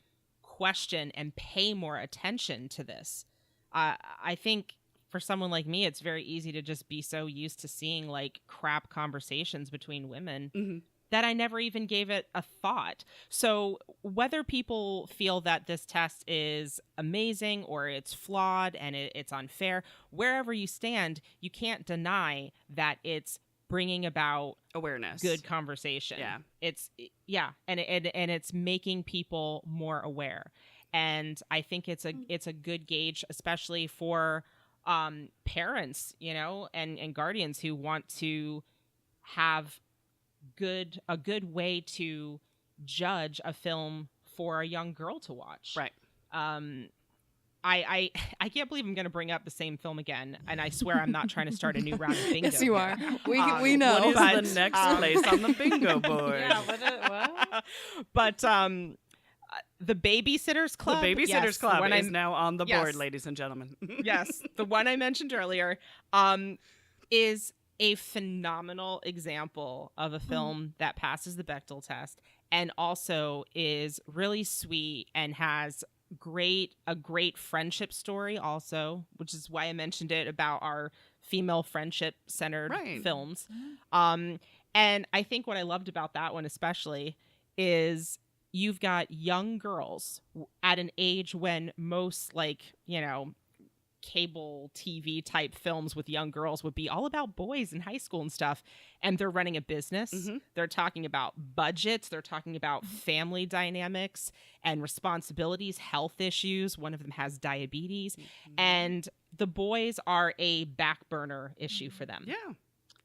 question and pay more attention to this. I think for someone like me, it's very easy to just be so used to seeing like crap conversations between women Mm-hmm. that I never even gave it a thought. So whether people feel that this test is amazing or it's flawed and it's unfair, wherever you stand, you can't deny that it's bringing about Awareness. good conversation. Yeah. And it's making people more aware. And I think it's a good gauge, especially for parents, and guardians who want to have a good way to judge a film for a young girl to watch. Right. I can't believe I'm going to bring up the same film again, and I swear I'm not trying to start a new round of bingo. Yes, you here. are. We know. What is but, the next place on the bingo board? Yeah, what? But the Babysitter's Club. The Babysitter's yes, the Club one is I'm- now on the Yes. board, ladies and gentlemen. yes, the one I mentioned earlier, is a phenomenal example of a film that passes the Bechdel test and also is really sweet and has a great friendship story also, which is why I mentioned it about our female friendship centered Right. films. And I think what I loved about that one especially is you've got young girls at an age when most cable TV type films with young girls would be all about boys in high school and stuff. And they're running a business. Mm-hmm. They're talking about budgets. They're talking about family dynamics and responsibilities, health issues. One of them has diabetes. And the boys are a back burner issue for them. Yeah.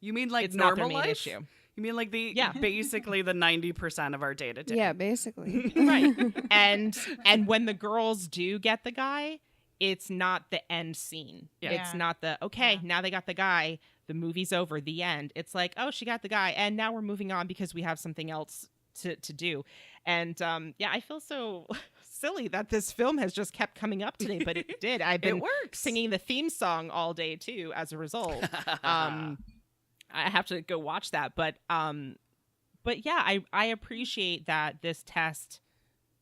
You mean like It's not normal their main life? issue. You mean like Yeah. basically the 90% of our day to day? Yeah, basically. Right. and when the girls do get the guy, it's not the end scene. Yeah. It's Yeah. not the, okay, now they got the guy, the movie's over, the end. It's like, oh, she got the guy, and now we're moving on because we have something else to do. And I feel so silly that this film has just kept coming up today, but it did. I've been It works. singing the theme song all day too as a result. I have to go watch that. But yeah, I appreciate that this test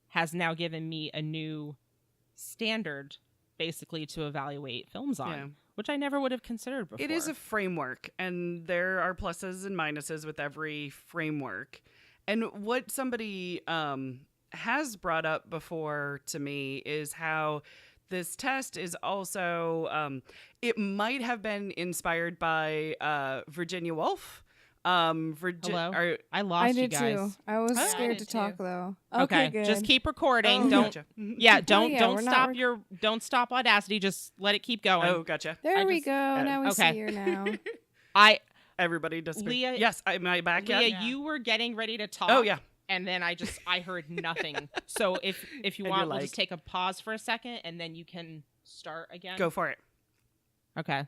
has now given me a new standard basically to evaluate films on, Yeah. which I never would have considered before. It is a framework, and there are pluses and minuses with every framework. And what somebody has brought up before to me is how this test is also, it might have been inspired by Virginia Woolf. Hello? I lost I you did guys. too. I was Oh. scared I to did talk too. though. Okay, good. just keep recording. Oh, Don't gotcha. yeah, don't yeah, don't we're not stop rec- don't stop Audacity. Just let it keep going. Oh, gotcha. There I we just- go. Now we okay. see her now. I Everybody disappeared. Leah- Yes, am I back Leah, yet? Yeah. you were getting ready to talk. Oh, yeah. And then I heard nothing. So if you And want, you're we'll just like- take a pause for a second, and then you can start again. Go for it. Okay.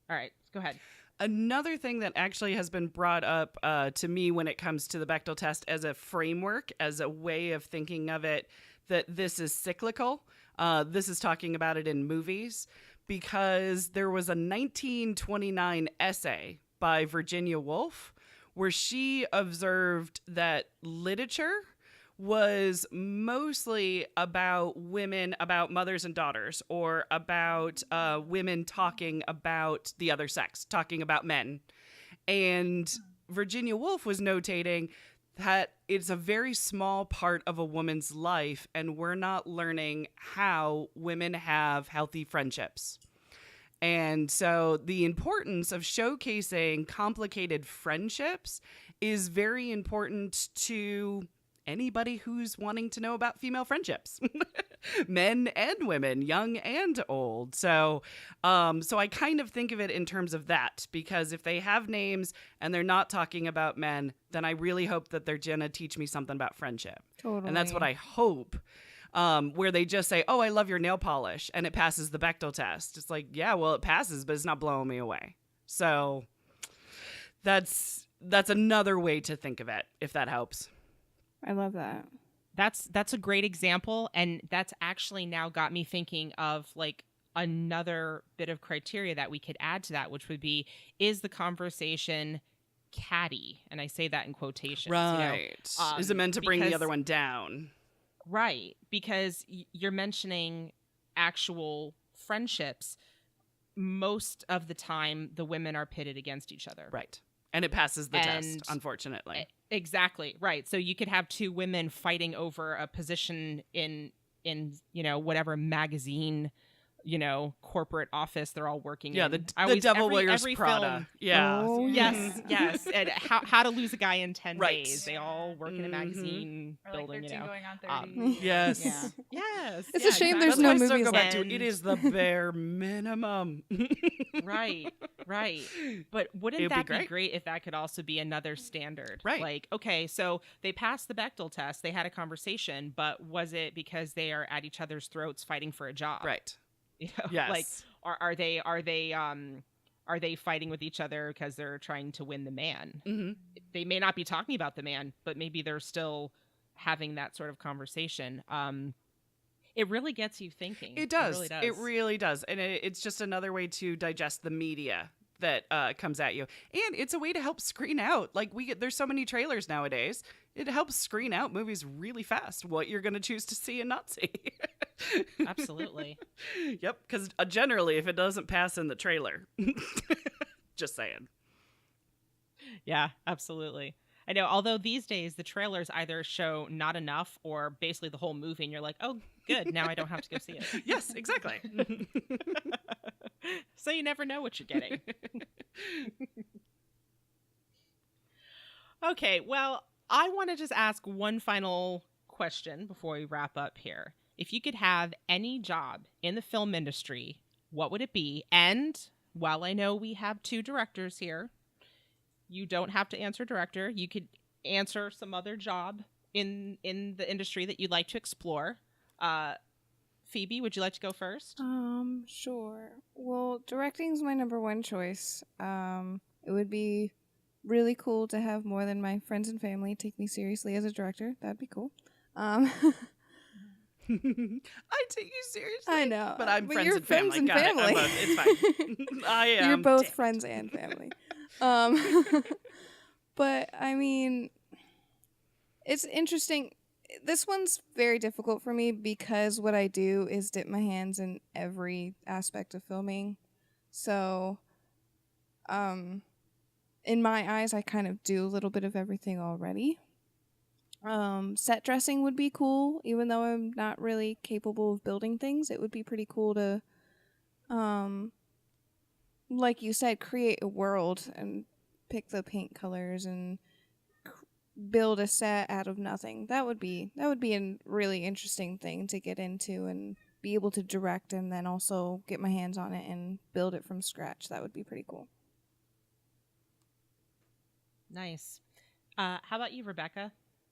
All right, go ahead. Another thing that actually has been brought up to me when it comes to the Bechdel test as a framework, as a way of thinking of it, that this is cyclical. This is talking about it in movies because there was a 1929 essay by Virginia Woolf where she observed that literature was mostly about women, about mothers and daughters, or about women talking about the other sex, talking about men. And Virginia Woolf was notating that it's a very small part of a woman's life, and we're not learning how women have healthy friendships. And so the importance of showcasing complicated friendships is very important to anybody who's wanting to know about female friendships, men and women, young and old. So I kind of think of it in terms of that, because if they have names and they're not talking about men, then I really hope that they're going to teach me something about friendship. Totally. And that's what I hope. Where they just say, "Oh, I love your nail polish," and it passes the Bechdel test. It's like, yeah, well, it passes, but it's not blowing me away. So that's another way to think of it, if that helps. I love that. That's a great example, and that's actually now got me thinking of like another bit of criteria that we could add to that, which would be, is the conversation catty? And I say that in quotations. Right. Is it meant to bring the because- other one down? Right, because you're mentioning actual friendships. Most of the time, the women are pitted against each other. Right. And it passes the test, And- unfortunately. Exactly, right. So you could have two women fighting over a position in whatever magazine, corporate office they're all working Yeah, in. the Devil Wears every Prada. film- Yeah. Oh, Yes, yes. And how to lose a guy in 10 Right. days. They all work in a Mhm. magazine Or like building, 13 going on 30. Yes. Yeah. Yes. It's yeah, a shame exactly. there's That's no why I still movies go back to And- it is the bare minimum. Right. But wouldn't It'd be that be great. great if that could also be another standard? Right. Like, okay, so they passed the Bechdel test, they had a conversation, but was it because they are at each other's throats fighting for a job? Right. Like, Yes. are they fighting with each other because they're trying to win the man? Mm-hmm. They may not be talking about the man, but maybe they're still having that sort of conversation. It really gets you thinking. It does. It really does. It really does. And it's just another way to digest the media that comes at you. And it's a way to help screen out. Like there's so many trailers nowadays. It helps screen out movies really fast, what you're going to choose to see and not see. Absolutely. Yep. Because generally, if it doesn't pass in the trailer, just saying. Yeah, absolutely. I know. Although these days the trailers either show not enough or basically the whole movie, and you're like, "Oh, good, now I don't have to go see it." Yes, exactly. So you never know what you're getting. Okay, well, I want to just ask one final question before we wrap up here. If you could have any job in the film industry, what would it be? And while I know we have two directors here, you don't have to answer director. You could answer some other job in the industry that you'd like to explore. Phoebe, would you like to go first? Sure. Well, directing's my number one choice. It would be really cool to have more than my friends and family take me seriously as a director. That'd be cool. I take you seriously. I know, But I'm friends you're and family. friends and Got it. family. It's fine. I am. You're both Damn it. friends and family. But I mean, it's interesting. This one's very difficult for me because what I do is dip my hands in every aspect of filming. So, in my eyes, I kind of do a little bit of everything already. Set dressing would be cool, even though I'm not really capable of building things. It would be pretty cool to, like you said, create a world and pick the paint colors and build a set out of nothing. That would be a really interesting thing to get into and be able to direct and then also get my hands on it and build it from scratch. That would be pretty cool. Nice. How about you, Rebecca?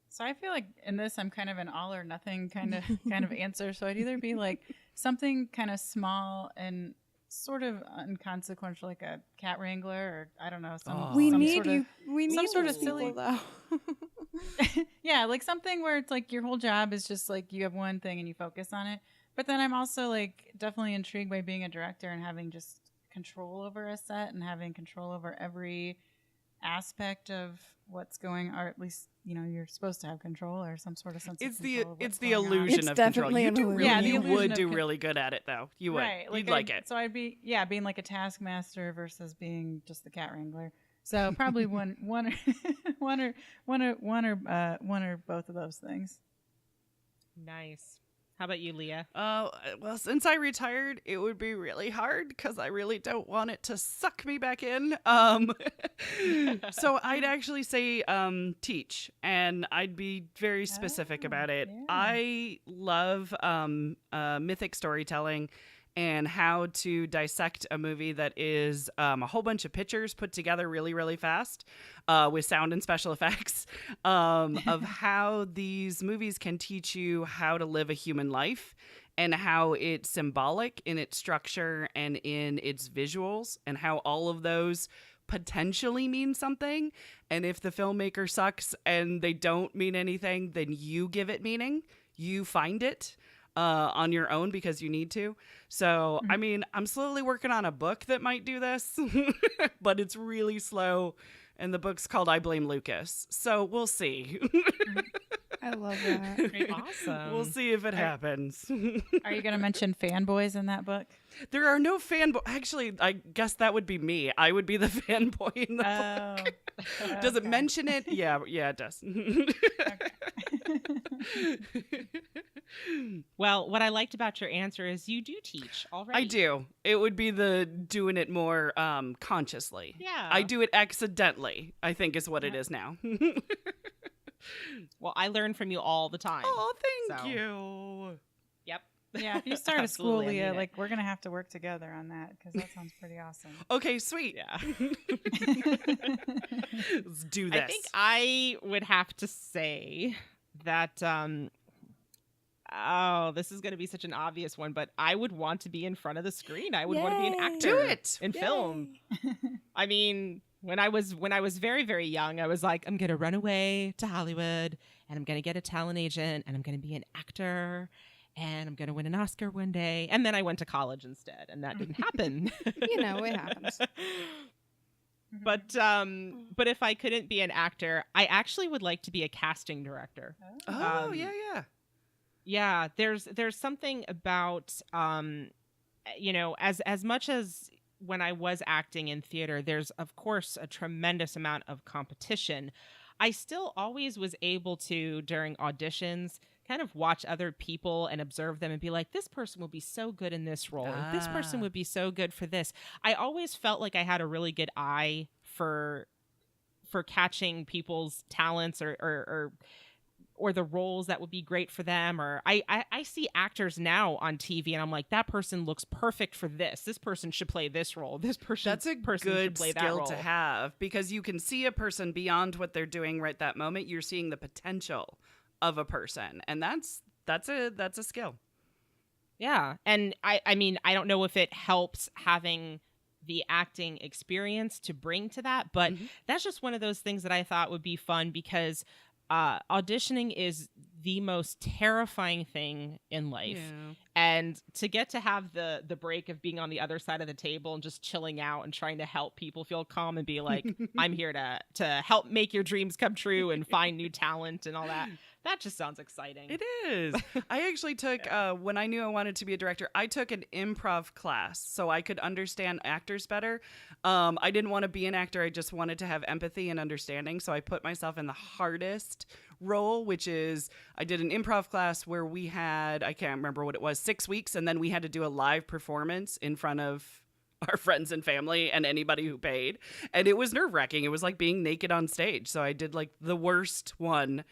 So I feel like in this, I'm kind of an all or nothing kind of answer. So I'd either be like something kind of small and sort of inconsequential, like a cat wrangler, or I don't know, We some need sort of, you. We need some sort those of silly- people, though. yeah, like something where it's like your whole job is just like you have one thing and you focus on it. But then I'm also like definitely intrigued by being a director and having just control over a set and having control over every aspect of what's going, or at least you're supposed to have control or some sort of sense It's of the control of it's what's the going on. illusion It's of control. definitely You an do illusion. really, Yeah, the you illusion would of do con- really good at it, though. You would. Right, You'd like it. So I'd be being like a taskmaster versus being just the cat wrangler. So probably one or both of those things. Nice. How about you, Leah? Well, since I retired, it would be really hard because I really don't want it to suck me back in. So I'd actually say teach, and I'd be very specific about it. yeah. I love mythic storytelling and how to dissect a movie that is a whole bunch of pictures put together really, really fast with sound and special effects of how these movies can teach you how to live a human life and how it's symbolic in its structure and in its visuals and how all of those potentially mean something. And if the filmmaker sucks and they don't mean anything, then you give it meaning. You find it on your own because you need to. So, I mean, I'm slowly working on a book that might do this, but it's really slow. And the book's called I Blame Lucas. So we'll see. I love that. Awesome. We'll see if it happens. Are you going to mention fanboys in that book? There are no fanboy. Actually, I guess that would be me. I would be the fanboy in the book. Does it mention it? Yeah, it does. Well, what I liked about your answer is you do teach already. I do. It would be the doing it more consciously. Yeah. I do it accidentally, I think is what it is now. Well, I learn from you all the time. Oh, thank So- you. Yep. Yeah, if you start a school, Absolutely, I Leah, mean it. like we're going to have to work together on that because that sounds pretty awesome. Okay, sweet. Yeah. Let's do this. I think I would have to say that this is going to be such an obvious one, but I would want to be in front of the screen. I would want to be an Yay. actor. Do it. In film. I mean, when I was very, very young, I was like, I'm going to run away to Hollywood and I'm going to get a talent agent and I'm going to be an actor and I'm going to win an Oscar one day. And then I went to college instead and that didn't happen. You know, it happens. But if I couldn't be an actor, I actually would like to be a casting director. Oh, yeah. Yeah, there's something about as much as when I was acting in theater, there's of course a tremendous amount of competition. I still always was able to, during auditions, kind of watch other people and observe them and be like, this person will be so good in this role. Or, this person would be so good for this. I always felt like I had a really good eye for catching people's talents or the roles that would be great for them. Or I see actors now on TV and I'm like, that person looks perfect for this. This person should play this role. This person That's a should good play that skill role. to have because you can see a person beyond what they're doing right that moment. You're seeing the potential of a person, and that's a skill. Yeah. And I mean, I don't know if it helps having the acting experience to bring to that, but that's just one of those things that I thought would be fun because auditioning is the most terrifying thing in life. Yeah. And to get to have the break of being on the other side of the table and just chilling out and trying to help people feel calm and be like, I'm here to help make your dreams come true and find new talent and all that. That just sounds exciting. It is. I actually took, when I knew I wanted to be a director, I took an improv class so I could understand actors better. I didn't want to be an actor. I just wanted to have empathy and understanding. So I put myself in the hardest role, which is I did an improv class where we had, I can't remember what it was, 6 weeks. And then we had to do a live performance in front of our friends and family and anybody who paid. And it was nerve-wracking. It was like being naked on stage. So I did like the worst one.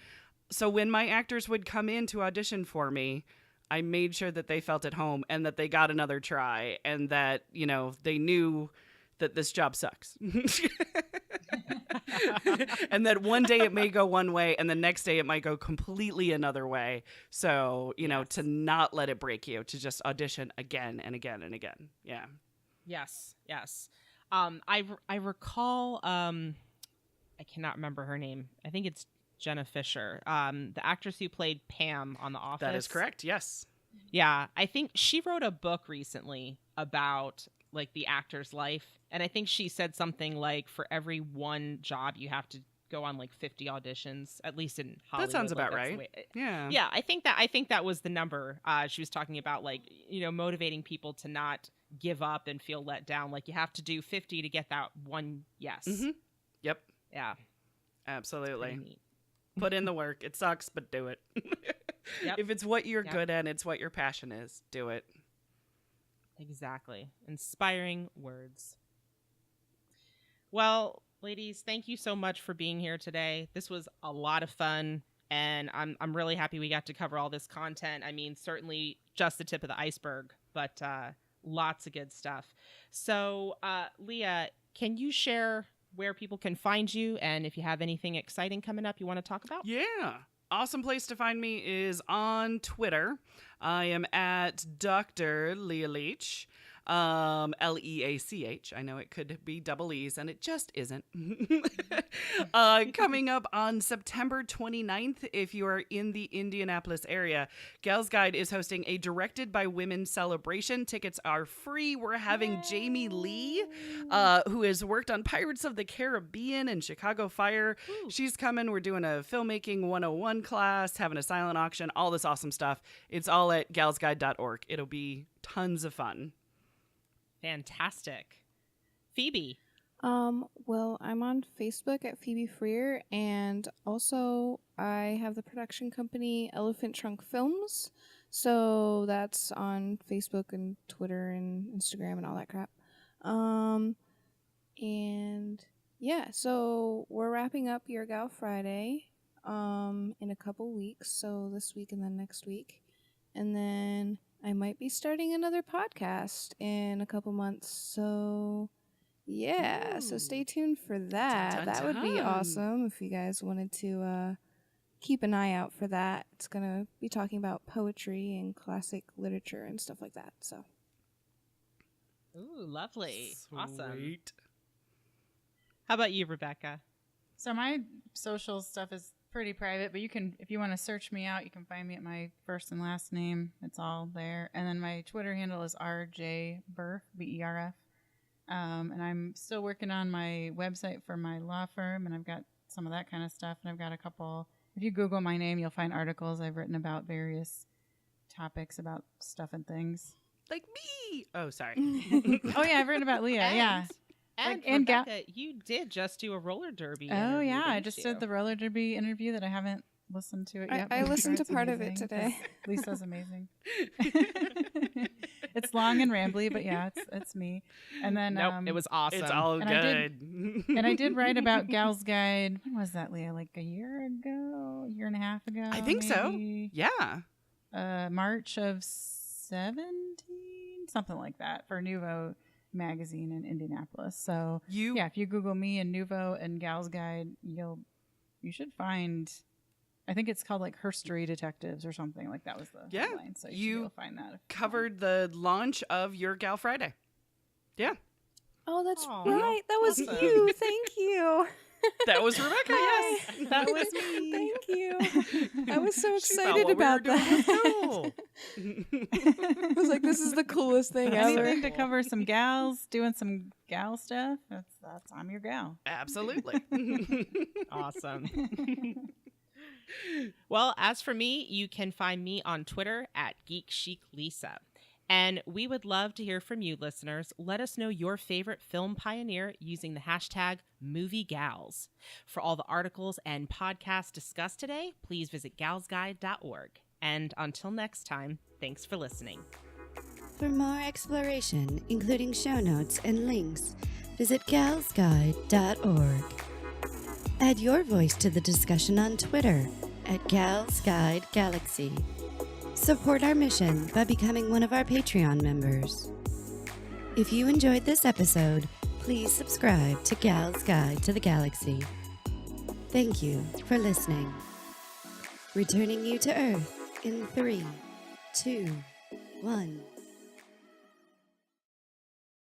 So when my actors would come in to audition for me, I made sure that they felt at home and that they got another try and that, you know, they knew that this job sucks. And that one day it may go one way and the next day it might go completely another way. So, you know, to not let it break you, to just audition again and again and again. Yeah. Yes. I recall, I cannot remember her name. I think it's Jenna Fisher, the actress who played Pam on The Office. That is correct. Yes. Yeah. I think she wrote a book recently about like the actor's life. And I think she said something like for every one job you have to go on like 50 auditions, at least in Hollywood. That sounds like, about right. Yeah. Yeah, I think that was the number. She was talking about like, you know, motivating people to not give up and feel let down. Like you have to do 50 to get that one yes. Mm-hmm. Yep. Yeah. Absolutely. Put in the work. It sucks, but do it. Yep. If it's what you're good at, it's what your passion is, do it. Exactly. Inspiring words. Well, ladies, thank you so much for being here today. This was a lot of fun, and I'm really happy we got to cover all this content. I mean, certainly just the tip of the iceberg, but lots of good stuff. So, Leah, can you share where people can find you and if you have anything exciting coming up you want to talk about? Yeah. Awesome place to find me is on Twitter. I am at Dr. Leah Leach, Leach. I know it could be double E's, and it just isn't. Coming up on September 29th, if you are in the Indianapolis area, Gals Guide is hosting a Directed by Women celebration. Tickets are free. We're having Jamie Lee, who has worked on Pirates of the Caribbean and Chicago Fire. Ooh. She's coming. We're doing a filmmaking 101 class, having a silent auction, all this awesome stuff. It's all at galsguide.org. It'll be tons of fun. Fantastic. Phoebe. Well, I'm on Facebook at Phoebe Freer, and also I have the production company Elephant Trunk Films. So that's on Facebook and Twitter and Instagram and all that crap. And yeah, so we're wrapping up Your Gal Friday in a couple weeks, so this week and then next week. And then I might be starting another podcast in a couple months, so yeah. Ooh. So stay tuned for that. Dun, dun, that would be awesome if you guys wanted to keep an eye out for that. It's going to be talking about poetry and classic literature and stuff like that. So. Ooh, lovely. Sweet. Awesome. How about you, Rebecca? So my social stuff is pretty private, but you can, if you want to search me out, you can find me at my first and last name. It's all there. And then my Twitter handle is rjberf, B-E-R-F. And I'm still working on my website for my law firm, and I've got some of that kind of stuff. And I've got a couple, if you Google my name, you'll find articles I've written about various topics about stuff and things. Like me! Oh, sorry. Oh, yeah, I've written about Leah, yeah. And Rebecca, you did just do a roller derby. Oh, yeah. I just did the roller derby interview that I haven't listened to it yet. I listened to part of it today. Lisa's amazing. It's long and rambly, but yeah, it's me. And then it was awesome. It's all good. I did write about Gals Guide. When was that, Leah? Like a year and a half ago? I think maybe? So. Yeah. March of 17, something like that, for Nuvo magazine in Indianapolis. So yeah, if you Google me and Nuvo and Gals Guide, you should find, I think it's called like Herstory Detectives or something, like that was the headline. So you find that. Covered the launch of Your Gal Friday. Yeah. Oh, that's right. That was you. Thank you. That was Rebecca, yes. That was me. Thank you. I was so excited about that. Cool. I was like, this is the coolest thing ever. Anything to cover some gals, doing some gal stuff, that's I'm your gal. Absolutely. Awesome. Well, as for me, you can find me on Twitter at Geek Chic Lisa. And we would love to hear from you, listeners. Let us know your favorite film pioneer using the hashtag MovieGals. For all the articles and podcasts discussed today, please visit galsguide.org. And until next time, thanks for listening. For more exploration, including show notes and links, visit galsguide.org. Add your voice to the discussion on Twitter at Gals Guide Galaxy. Support our mission by becoming one of our Patreon members. If you enjoyed this episode, please subscribe to Gals Guide to the Galaxy. Thank you for listening. Returning you to Earth in 3, 2, 1.